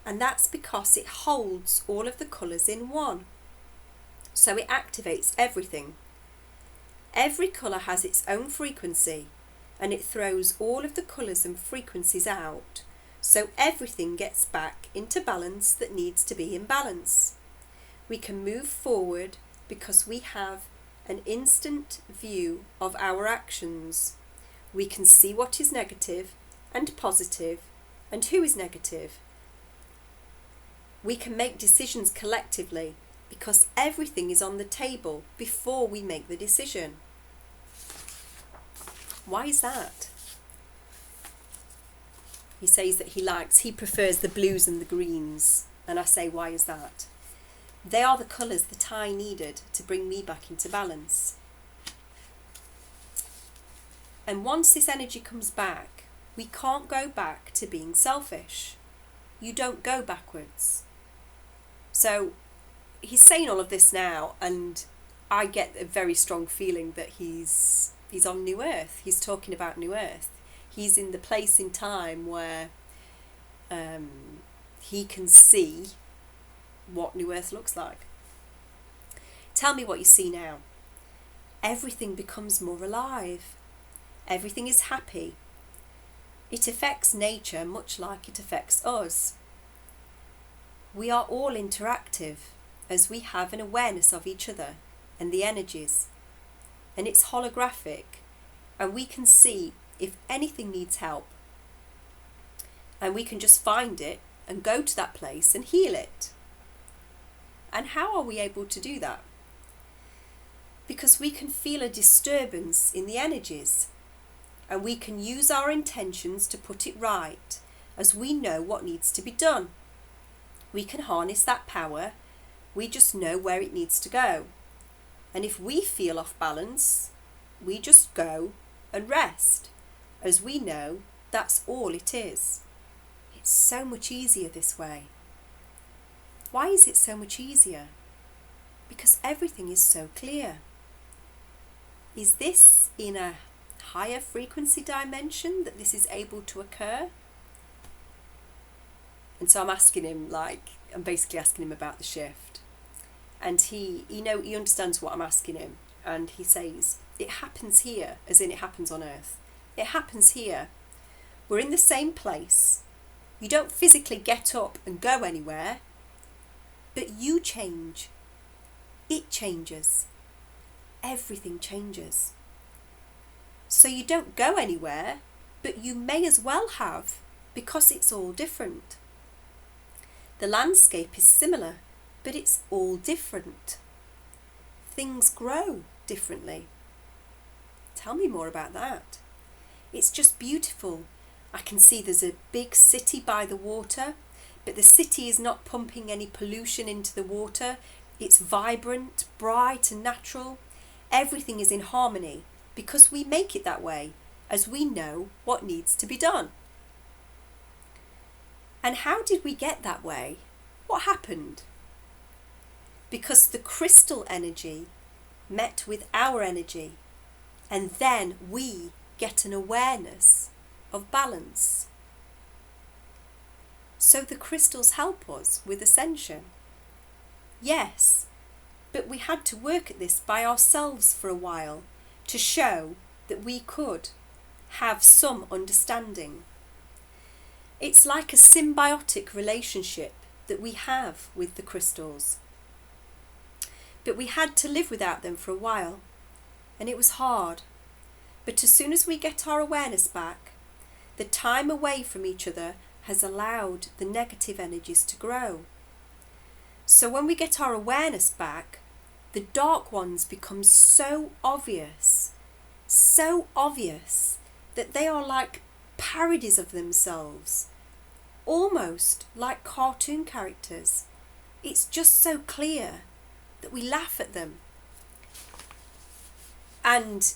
and that's because it holds all of the colours in one. So it activates everything. Every colour has its own frequency, and it throws all of the colours and frequencies out, so everything gets back into balance that needs to be in balance. We can move forward because we have an instant view of our actions. We can see what is negative and positive and who is negative. We can make decisions collectively because everything is on the table before we make the decision. Why is that? He says that he prefers the blues and the greens. And I say, why is that? They are the colours that I needed to bring me back into balance. And once this energy comes back, we can't go back to being selfish. You don't go backwards. So he's saying all of this now, and I get a very strong feeling that he's on New Earth. He's talking about New Earth. He's in the place in time where he can see what New Earth looks like. Tell me what you see now. Everything becomes more alive. Everything is happy. It affects nature much like it affects us. We are all interactive as we have an awareness of each other and the energies. And it's holographic, and we can see if anything needs help. And we can just find it and go to that place and heal it. And how are we able to do that? Because we can feel a disturbance in the energies, and we can use our intentions to put it right as we know what needs to be done. We can harness that power. We just know where it needs to go. And if we feel off balance, we just go and rest, as we know that's all it is. It's so much easier this way. Why is it so much easier? Because everything is so clear. Is this in a higher frequency dimension that this is able to occur? And so I'm asking him, I'm basically asking him about the shift. And he understands what I'm asking him. And he says, it happens here, as in it happens on Earth. It happens here. We're in the same place. You don't physically get up and go anywhere, but you change. It changes. Everything changes. So you don't go anywhere, but you may as well have, because it's all different. The landscape is similar, but it's all different. Things grow differently. Tell me more about that. It's just beautiful. I can see there's a big city by the water, but the city is not pumping any pollution into the water. It's vibrant, bright and natural. Everything is in harmony because we make it that way, as we know what needs to be done. And how did we get that way? What happened? Because the crystal energy met with our energy, and then we get an awareness of balance. So the crystals help us with ascension. Yes, but we had to work at this by ourselves for a while to show that we could have some understanding. It's like a symbiotic relationship that we have with the crystals. But we had to live without them for a while, and it was hard. But as soon as we get our awareness back, the time away from each other has allowed the negative energies to grow. So when we get our awareness back, the dark ones become so obvious that they are like parodies of themselves, almost like cartoon characters. It's just so clear that we laugh at them. And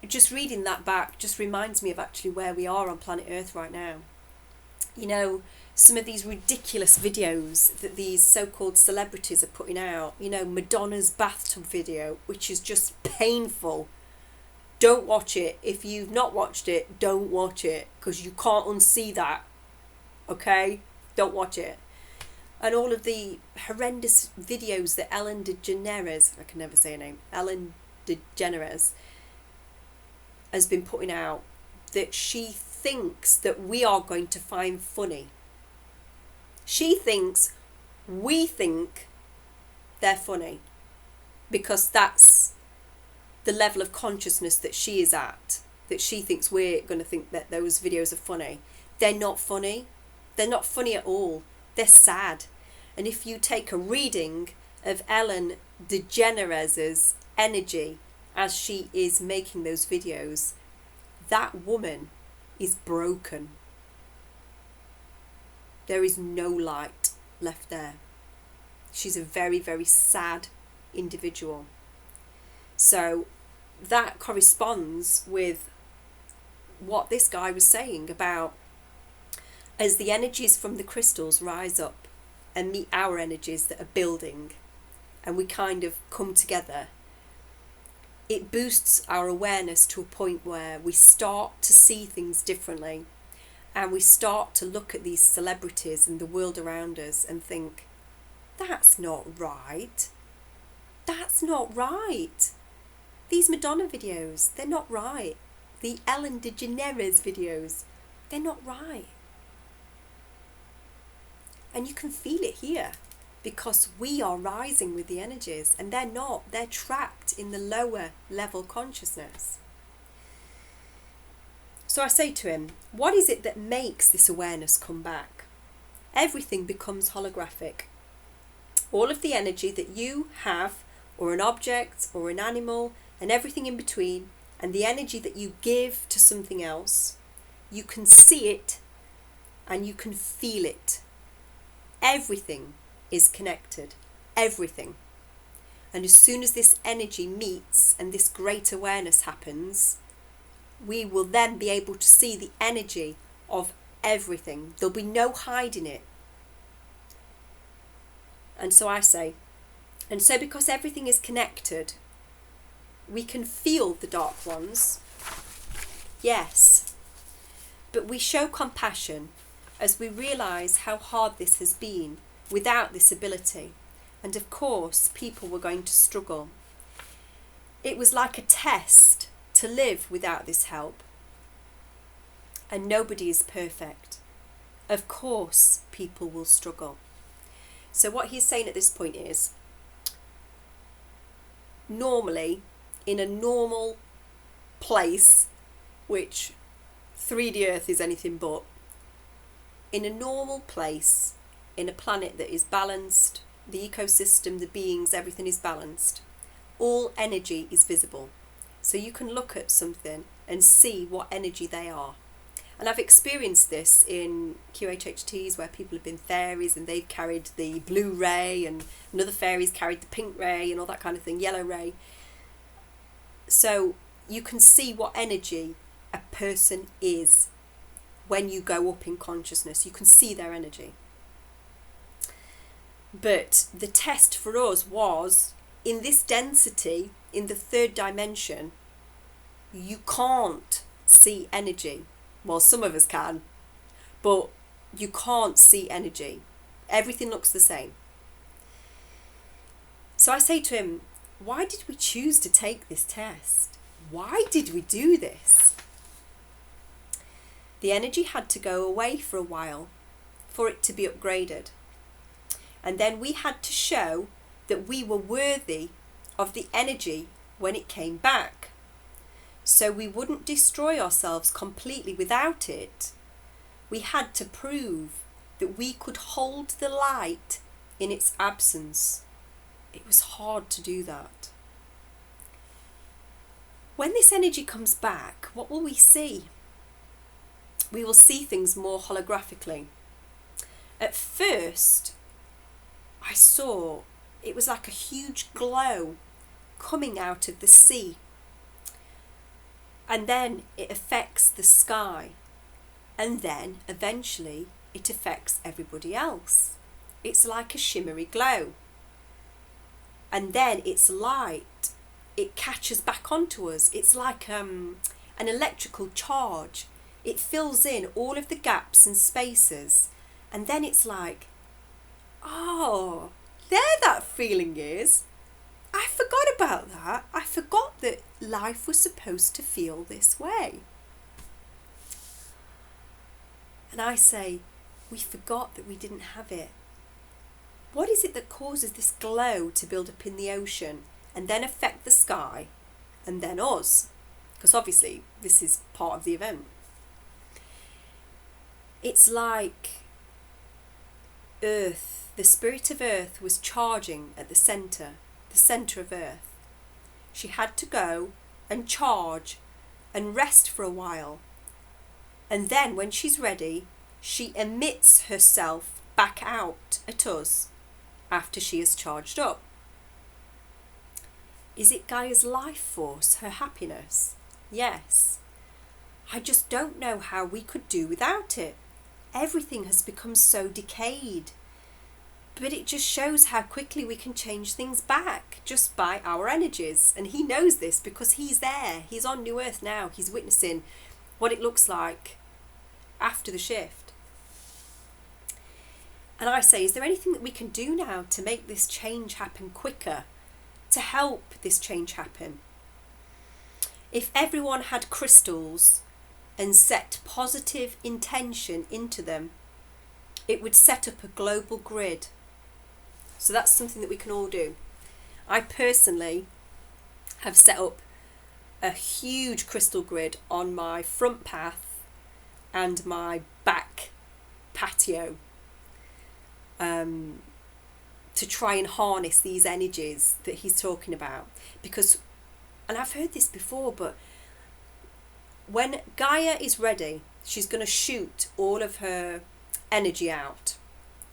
just reading that back just reminds me of actually where we are on planet Earth right now. You know, some of these ridiculous videos that these so-called celebrities are putting out, you know, Madonna's bathtub video, which is just painful. Don't watch it. If you've not watched it, don't watch it, because you can't unsee that. Okay? Don't watch it. And all of the horrendous videos that Ellen DeGeneres, I can never say her name, Ellen DeGeneres, has been putting out, that she thinks that we are going to find funny. She thinks we think they're funny because that's the level of consciousness that she is at, that she thinks we're going to think that those videos are funny. They're not funny. They're not funny at all. They're sad. And if you take a reading of Ellen DeGeneres' energy as she is making those videos, that woman is broken. There is no light left there. She's a very, very sad individual. So that corresponds with what this guy was saying about as the energies from the crystals rise up and meet our energies that are building, and we kind of come together, it boosts our awareness to a point where we start to see things differently, and we start to look at these celebrities and the world around us and think, that's not right. That's not right. These Madonna videos, they're not right. The Ellen DeGeneres videos, they're not right. And you can feel it here because we are rising with the energies and they're not. They're trapped in the lower level consciousness. So I say to him, what is it that makes this awareness come back? Everything becomes holographic. All of the energy that you have, or an object, or an animal, and everything in between, and the energy that you give to something else, you can see it and you can feel it. Everything is connected. Everything. And as soon as this energy meets and this great awareness happens, we will then be able to see the energy of everything. There'll be no hiding it. And so I say, and so because everything is connected, we can feel the dark ones. Yes. But we show compassion as we realise how hard this has been without this ability. And of course, people were going to struggle. It was like a test to live without this help. And nobody is perfect. Of course, people will struggle. So what he's saying at this point is, normally, in a normal place, which 3D Earth is anything but, in a normal place, in a planet that is balanced, the ecosystem, the beings, everything is balanced, all energy is visible. So you can look at something and see what energy they are. And I've experienced this in QHHTs where people have been fairies and they've carried the blue ray and another fairies carried the pink ray and all that kind of thing, yellow ray. So you can see what energy a person is when you go up in consciousness. You can see their energy. But the test for us was, in this density, in the third dimension, you can't see energy. Well, some of us can, but you can't see energy. Everything looks the same. So I say to him, why did we choose to take this test? Why did we do this? The energy had to go away for a while for it to be upgraded. And then we had to show that we were worthy of the energy when it came back. So we wouldn't destroy ourselves completely without it. We had to prove that we could hold the light in its absence. It was hard to do that. When this energy comes back, what will we see? We will see things more holographically. At first, I saw it was like a huge glow coming out of the sea. And then it affects the sky. And then eventually it affects everybody else. It's like a shimmery glow. And then its light, it catches back onto us. It's like an electrical charge. It fills in all of the gaps and spaces. And then it's like, oh, there that feeling is. I forgot about that. I forgot that life was supposed to feel this way. And I say, we forgot that we didn't have it. What is it that causes this glow to build up in the ocean and then affect the sky and then us? Because obviously this is part of the event. It's like Earth, the spirit of Earth was charging at the centre of Earth. She had to go and charge and rest for a while. And then when she's ready, she emits herself back out at us after she has charged up. Is it Gaia's life force, her happiness? Yes. I just don't know how we could do without it. Everything has become so decayed. But it just shows how quickly we can change things back just by our energies. And he knows this because he's there. He's on New Earth now. He's witnessing what it looks like after the shift. And I say, is there anything that we can do now to make this change happen quicker? To help this change happen? If everyone had crystals and set positive intention into them, it would set up a global grid. So that's something that we can all do. I personally have set up a huge crystal grid on my front path and my back patio to try and harness these energies that he's talking about. Because, and I've heard this before, but when Gaia is ready, she's going to shoot all of her energy out,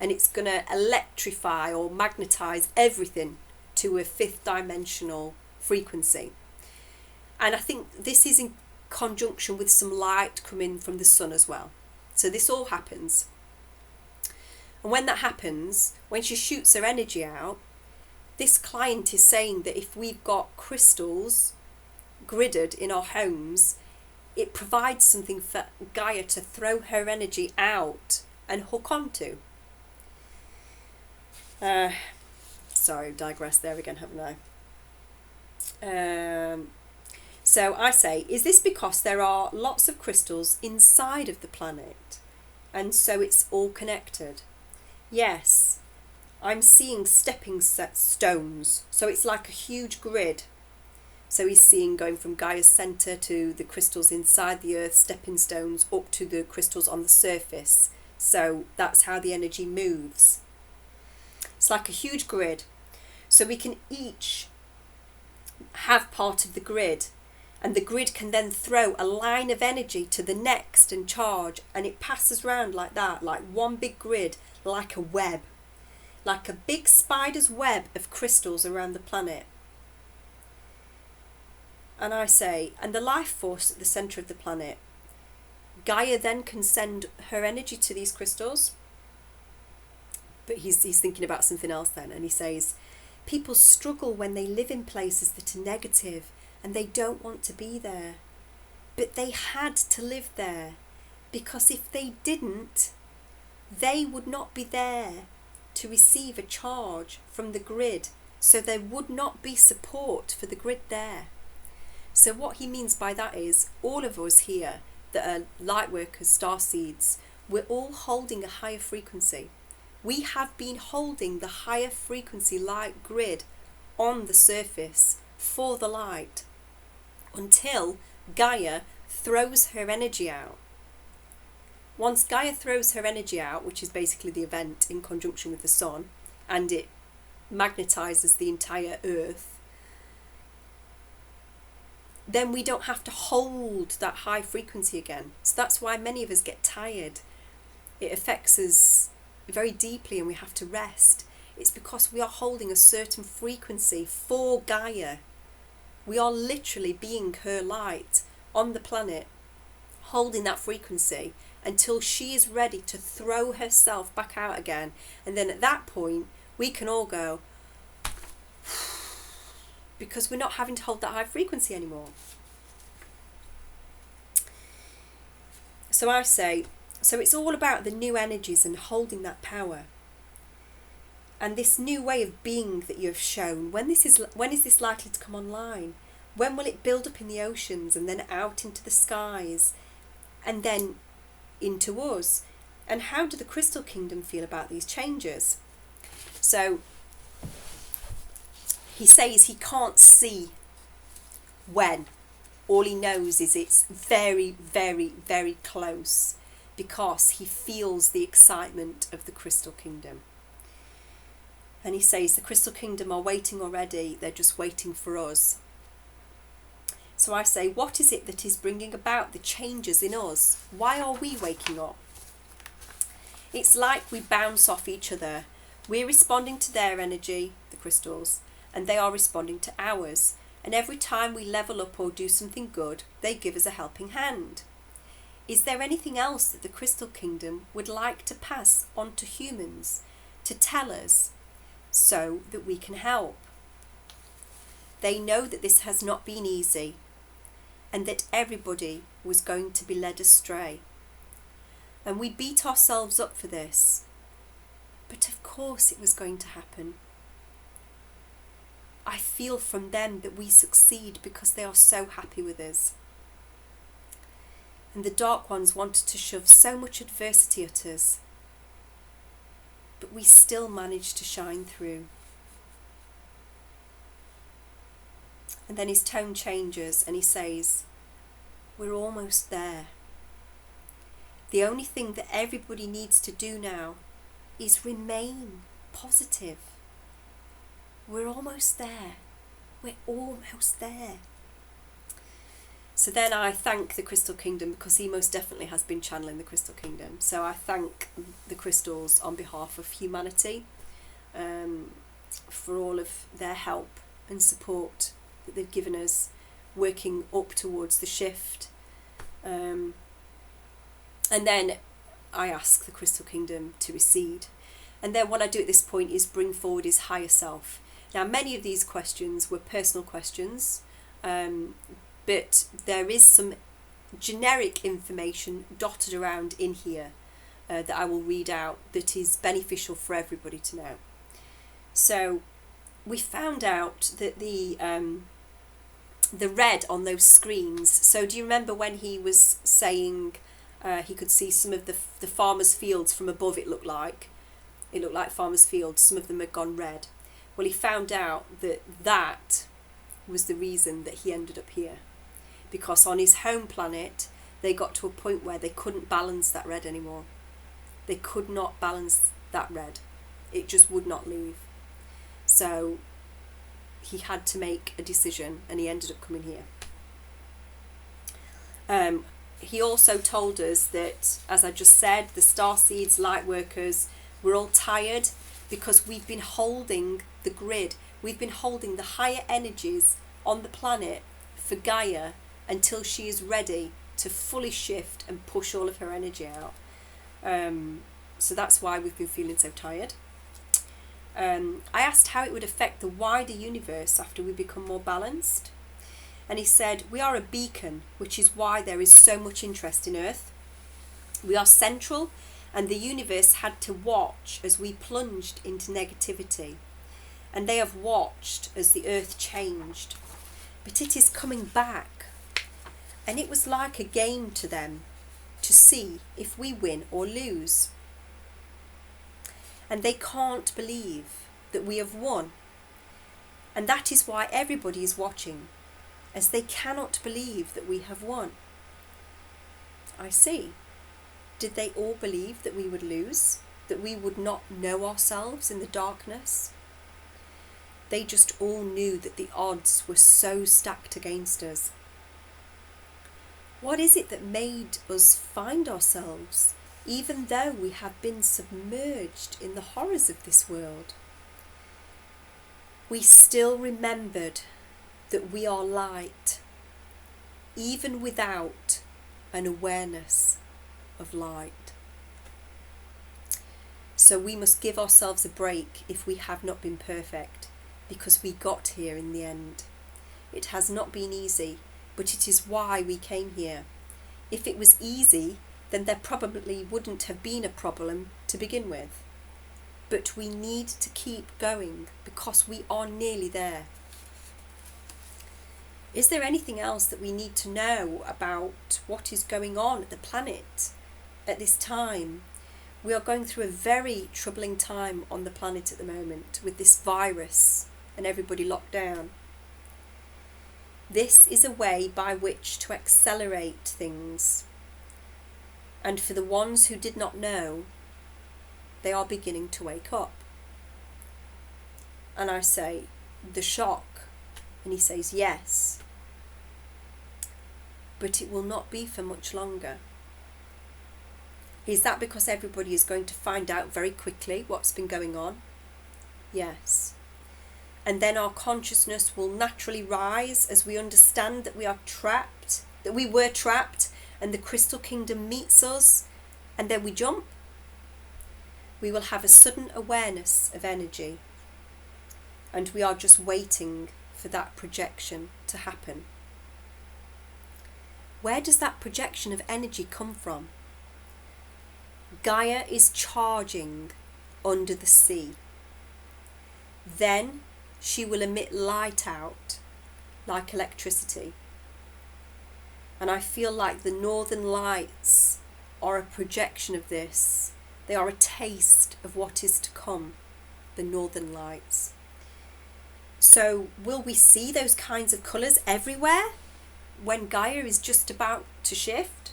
and it's going to electrify or magnetise everything to a fifth dimensional frequency. And I think this is in conjunction with some light coming from the sun as well. So this all happens. And when that happens, when she shoots her energy out, this client is saying that if we've got crystals gridded in our homes, it provides something for Gaia to throw her energy out and hook onto. Sorry, digressed there again, haven't I? So I say, is this because there are lots of crystals inside of the planet and so it's all connected? Yes, I'm seeing stepping stones, so it's like a huge grid. So he's seeing going from Gaia's centre to the crystals inside the earth, stepping stones up to the crystals on the surface. So that's how the energy moves. It's like a huge grid. So we can each have part of the grid, and the grid can then throw a line of energy to the next and charge, and it passes round like that, like one big grid, like a web, like a big spider's web of crystals around the planet. And I say, and the life force at the centre of the planet, Gaia then can send her energy to these crystals. But he's thinking about something else then, and he says, people struggle when they live in places that are negative and they don't want to be there. But they had to live there, because if they didn't, they would not be there to receive a charge from the grid, so there would not be support for the grid there. So what he means by that is, all of us here that are light workers, starseeds, we're all holding a higher frequency. We have been holding the higher frequency light grid on the surface for the light until Gaia throws her energy out. Once Gaia throws her energy out, which is basically the event in conjunction with the sun, and it magnetises the entire earth, then we don't have to hold that high frequency again. So that's why many of us get tired. It affects us very deeply and we have to rest. It's because we are holding a certain frequency for Gaia. We are literally being her light on the planet, holding that frequency until she is ready to throw herself back out again. And then at that point, we can all go, because we're not having to hold that high frequency anymore. So I say, so it's all about the new energies and holding that power. And this new way of being that you have shown, when is this likely to come online? When will it build up in the oceans and then out into the skies and then into us? And how do the Crystal Kingdom feel about these changes? So he says he can't see when. All he knows is it's very, very, very close. because he feels the excitement of the crystal kingdom. And he says the crystal kingdom are waiting already, they're just waiting for us. So I say, what is it that is bringing about the changes in us? Why are we waking up? It's like we bounce off each other. We're responding to their energy, the crystals, and they are responding to ours. And every time we level up or do something good, they give us a helping hand. Is there anything else that the crystal kingdom would like to pass on to humans, to tell us, so that we can help? They know that this has not been easy, and that everybody was going to be led astray. And we beat ourselves up for this. But of course it was going to happen. I feel from them that we succeed because they are so happy with us. And the dark ones wanted to shove so much adversity at us, but we still managed to shine through. And then his tone changes and he says, we're almost there. The only thing that everybody needs to do now is remain positive. We're almost there. We're almost there. So then I thank the Crystal Kingdom, because he most definitely has been channeling the Crystal Kingdom. So I thank the crystals on behalf of humanity for all of their help and support that they've given us working up towards the shift. And then I ask the Crystal Kingdom to recede. And then what I do at this point is bring forward his higher self. Now, many of these questions were personal questions, but there is some generic information dotted around in here that I will read out that is beneficial for everybody to know. So we found out that the red on those screens, so do you remember when he was saying he could see some of the farmers' fields from above? It looked like farmers' fields, some of them had gone red. Well, he found out that was the reason that he ended up here, because on his home planet they got to a point where they couldn't balance that red anymore. They could not balance that red. It just would not leave. So he had to make a decision and he ended up coming here. He also told us that, as I just said, the starseeds, light workers, we're all tired because we've been holding the grid. We've been holding the higher energies on the planet for Gaia until she is ready to fully shift and push all of her energy out. So that's why we've been feeling so tired. I asked how it would affect the wider universe after we become more balanced. And he said, we are a beacon, which is why there is so much interest in Earth. We are central, and the universe had to watch as we plunged into negativity. And they have watched as the Earth changed. But it is coming back. And it was like a game to them to see if we win or lose. And they can't believe that we have won. And that is why everybody is watching, as they cannot believe that we have won. I see. Did they all believe that we would lose? That we would not know ourselves in the darkness? They just all knew that the odds were so stacked against us. What is it that made us find ourselves, even though we have been submerged in the horrors of this world? We still remembered that we are light, even without an awareness of light. So we must give ourselves a break if we have not been perfect, because we got here in the end. It has not been easy, but it is why we came here. If it was easy, then there probably wouldn't have been a problem to begin with. But we need to keep going because we are nearly there. Is there anything else that we need to know about what is going on at the planet at this time? We are going through a very troubling time on the planet at the moment with this virus and everybody locked down. This is a way by which to accelerate things. And for the ones who did not know, they are beginning to wake up. And I say, the shock. And he says, yes. But it will not be for much longer. Is that because everybody is going to find out very quickly what's been going on? Yes. And then our consciousness will naturally rise as we understand that we are trapped, that we were trapped, and the crystal kingdom meets us, and then we jump. We will have a sudden awareness of energy, and we are just waiting for that projection to happen. Where does that projection of energy come from? Gaia is charging under the sea. Then she will emit light out like electricity. And I feel like the northern lights are a projection of this. They are a taste of what is to come, the northern lights. So will we see those kinds of colours everywhere when Gaia is just about to shift?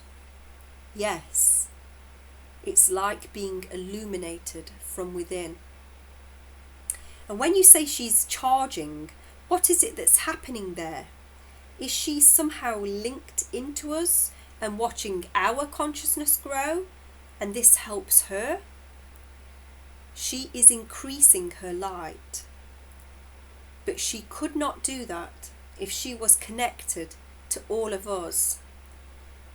Yes. It's like being illuminated from within. And when you say she's charging, what is it that's happening there? Is she somehow linked into us and watching our consciousness grow, and this helps her? She is increasing her light. But she could not do that if she was connected to all of us.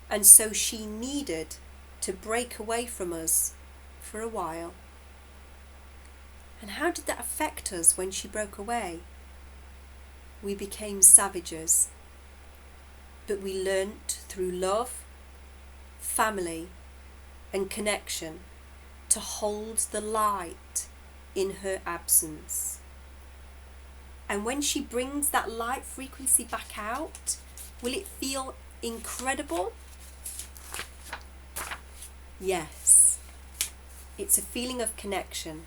And so she needed to break away from us for a while. And how did that affect us when she broke away? We became savages. But we learnt through love, family, and connection to hold the light in her absence. And when she brings that light frequency back out, will it feel incredible? Yes. It's a feeling of connection.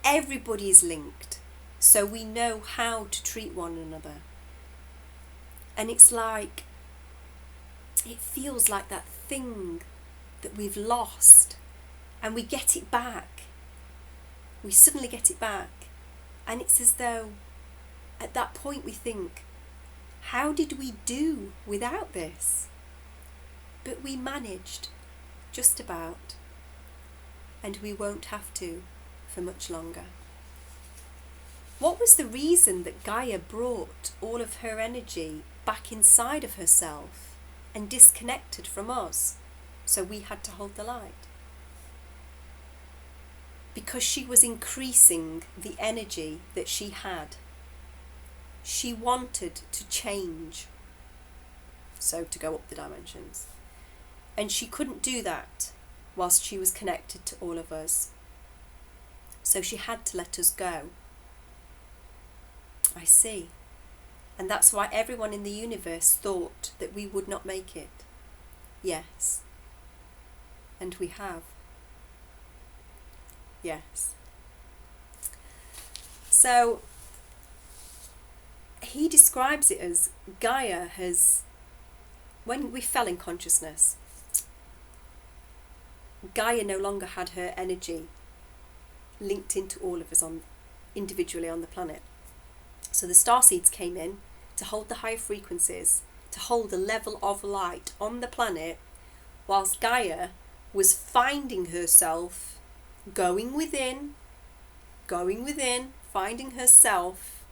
Everybody is linked, so we know how to treat one another. And it's like, it feels like that thing that we've lost, and we get it back. We suddenly get it back. And it's as though at that point we think, how did we do without this? But we managed, just about. And we won't have to for much longer. What was the reason that Gaia brought all of her energy back inside of herself and disconnected from us, so we had to hold the light? Because she was increasing the energy that she had. She wanted to change, so to go up the dimensions. And she couldn't do that whilst she was connected to all of us. So she had to let us go. I see. And that's why everyone in the universe thought that we would not make it. Yes. And we have. Yes. So he describes it as Gaia has, when we fell in consciousness, Gaia no longer had her energy linked into all of us individually on the planet. So the starseeds came in to hold the higher frequencies, to hold the level of light on the planet, whilst Gaia was finding herself, going within, finding herself.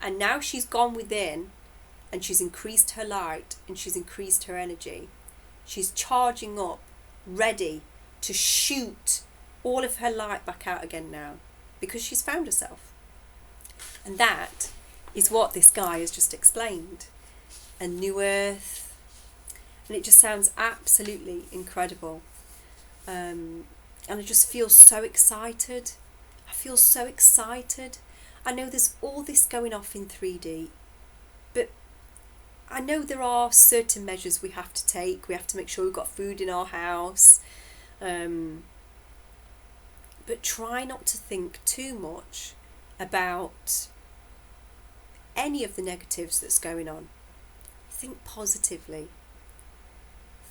And now she's gone within and she's increased her light and she's increased her energy. She's charging up, ready to shoot all of her light back out again now, because she's found herself. And that is what this guy has just explained. A new earth. And it just sounds absolutely incredible. And I just feel so excited. I feel so excited. I know there's all this going off in 3D, but I know there are certain measures we have to take. We have to make sure we've got food in our house. But try not to think too much about any of the negatives that's going on. Think positively.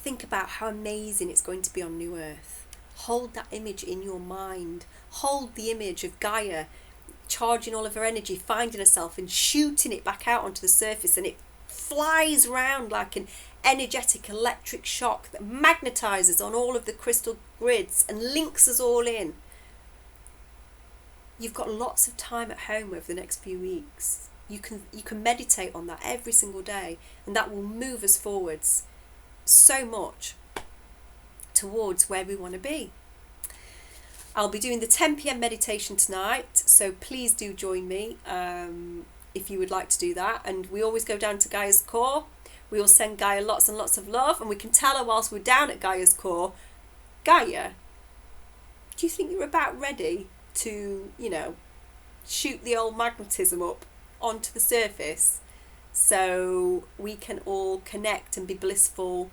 think about how amazing it's going to be on New Earth. Hold that image in your mind. Hold the image of Gaia charging all of her energy, finding herself and shooting it back out onto the surface, and it flies around like an energetic electric shock that magnetizes on all of the crystal grids and links us all in. You've got lots of time at home over the next few weeks. You can meditate on that every single day, and that will move us forwards so much towards where we want to be. I'll be doing the 10 p.m. meditation tonight, so please do join me if you would like to do that. And we always go down to Gaia's core. We will send Gaia lots and lots of love, and we can tell her whilst we're down at Gaia's core, Gaia, do you think you're about ready to, shoot the old magnetism up onto the surface so we can all connect and be blissful,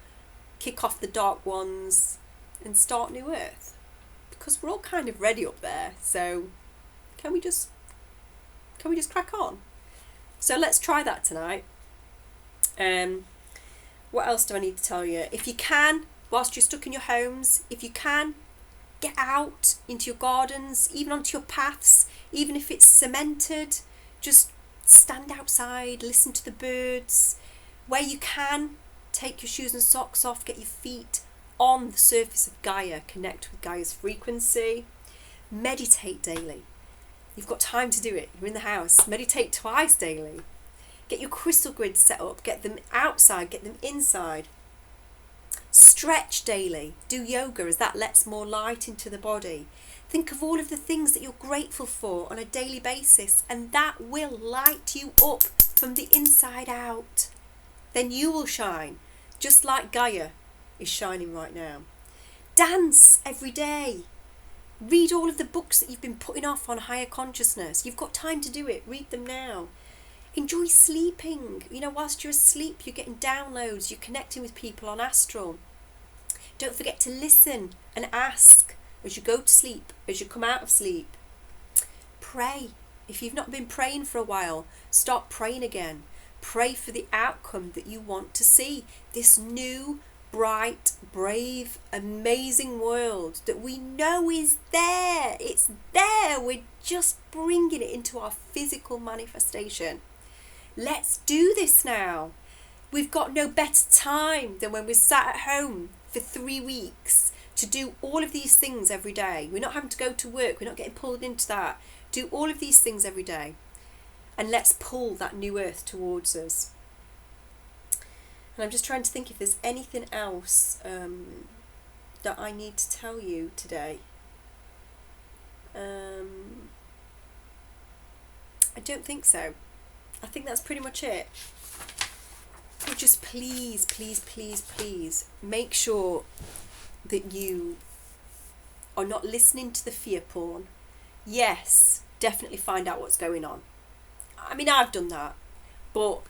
kick off the dark ones and start New Earth? Because we're all kind of ready up there, so can we just crack on? So let's try that tonight. What else do I need to tell you? If you can, whilst you're stuck in your homes, if you can, get out into your gardens, even onto your paths, even if it's cemented, just stand outside, listen to the birds. Where you can, take your shoes and socks off, get your feet on the surface of Gaia, connect with Gaia's frequency. Meditate daily. You've got time to do it. You're in the house. Meditate twice daily. Get your crystal grids set up. Get them outside. Get them inside. Stretch daily. Do yoga, as that lets more light into the body. Think of all of the things that you're grateful for on a daily basis, and that will light you up from the inside out. Then you will shine, just like Gaia is shining right now. Dance every day. Read all of the books that you've been putting off on higher consciousness. You've got time to do it. Read them now. Enjoy sleeping. Whilst you're asleep, you're getting downloads. You're connecting with people on astral. Don't forget to listen and ask as you go to sleep, as you come out of sleep. Pray. If you've not been praying for a while, start praying again. Pray for the outcome that you want to see. This new, bright, brave, amazing world that we know is there. It's there. We're just bringing it into our physical manifestation. Let's do this now. We've got no better time than when we're sat at home for 3 weeks to do all of these things every day. We're not having to go to work. We're not getting pulled into that. Do all of these things every day. And let's pull that new earth towards us. And I'm just trying to think if there's anything else that I need to tell you today. I don't think so. I think that's pretty much it. But just please, please, please, please make sure that you are not listening to the fear porn. Yes, definitely find out what's going on. I mean, I've done that, but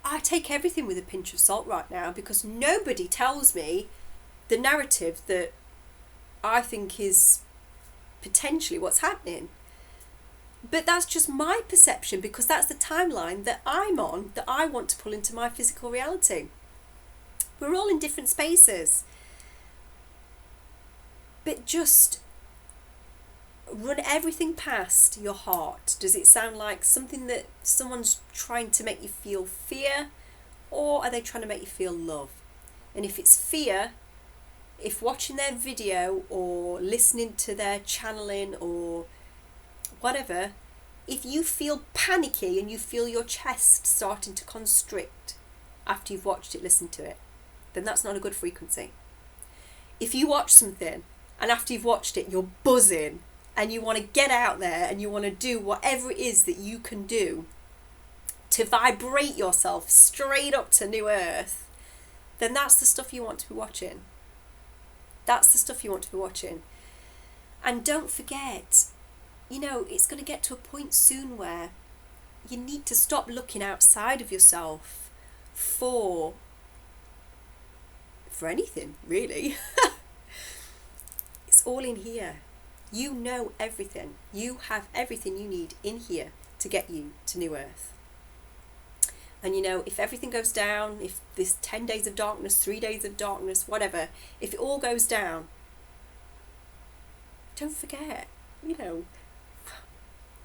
I take everything with a pinch of salt right now, because nobody tells me the narrative that I think is potentially what's happening. But that's just my perception, because that's the timeline that I'm on, that I want to pull into my physical reality. We're all in different spaces. But just run everything past your heart. Does it sound like something that someone's trying to make you feel fear, or are they trying to make you feel love? And if it's fear, if watching their video or listening to their channeling or whatever, if you feel panicky and you feel your chest starting to constrict after you've watched it, listened to it, then that's not a good frequency. If you watch something and after you've watched it you're buzzing and you want to get out there and you want to do whatever it is that you can do to vibrate yourself straight up to New Earth, then that's the stuff you want to be watching. That's the stuff you want to be watching. And don't forget, it's going to get to a point soon where you need to stop looking outside of yourself for anything, really. It's all in here. You know everything. You have everything you need in here to get you to New Earth. And you know, if everything goes down, if this 10 days of darkness, 3 days of darkness, whatever, if it all goes down, don't forget, you know,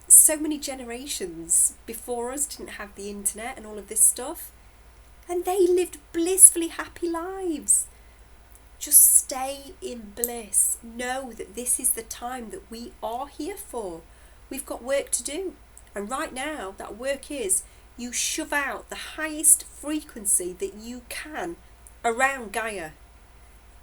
so many generations before us didn't have the internet and all of this stuff, and they lived blissfully happy lives. Just stay in bliss. Know that this is the time that we are here for. We've got work to do. And right now, that work is you shove out the highest frequency that you can around Gaia.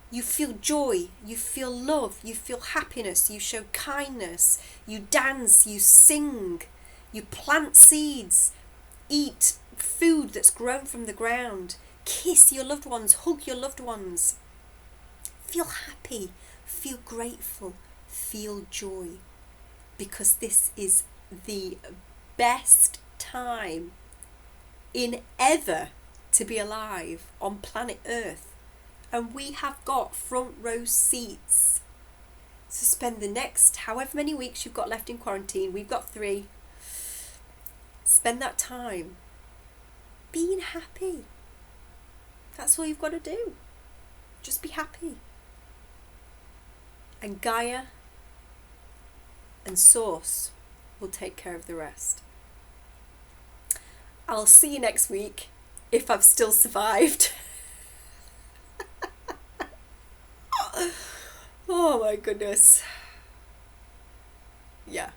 You feel joy, you feel love, you feel happiness, you show kindness, you dance, you sing, you plant seeds, eat food that's grown from the ground, kiss your loved ones, hug your loved ones. Feel happy, feel grateful, feel joy, because this is the best time in ever to be alive on planet Earth. And we have got front row seats. So spend the next however many weeks you've got left in quarantine, we've got 3, spend that time being happy. That's all you've got to do. Just be happy. And Gaia and Source will take care of the rest. I'll see you next week if I've still survived. Oh my goodness. Yeah.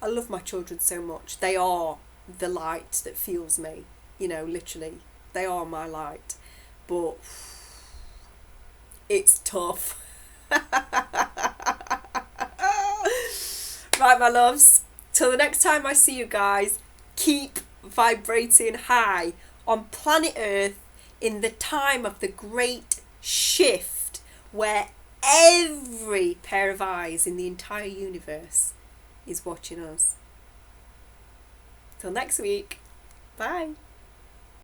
I love my children so much. They are the light that fuels me. You know, literally. They are my light. But it's tough. Right, my loves. Till the next time I see you guys, keep vibrating high on planet Earth in the time of the great shift where every pair of eyes in the entire universe is watching us. Till next week. Bye.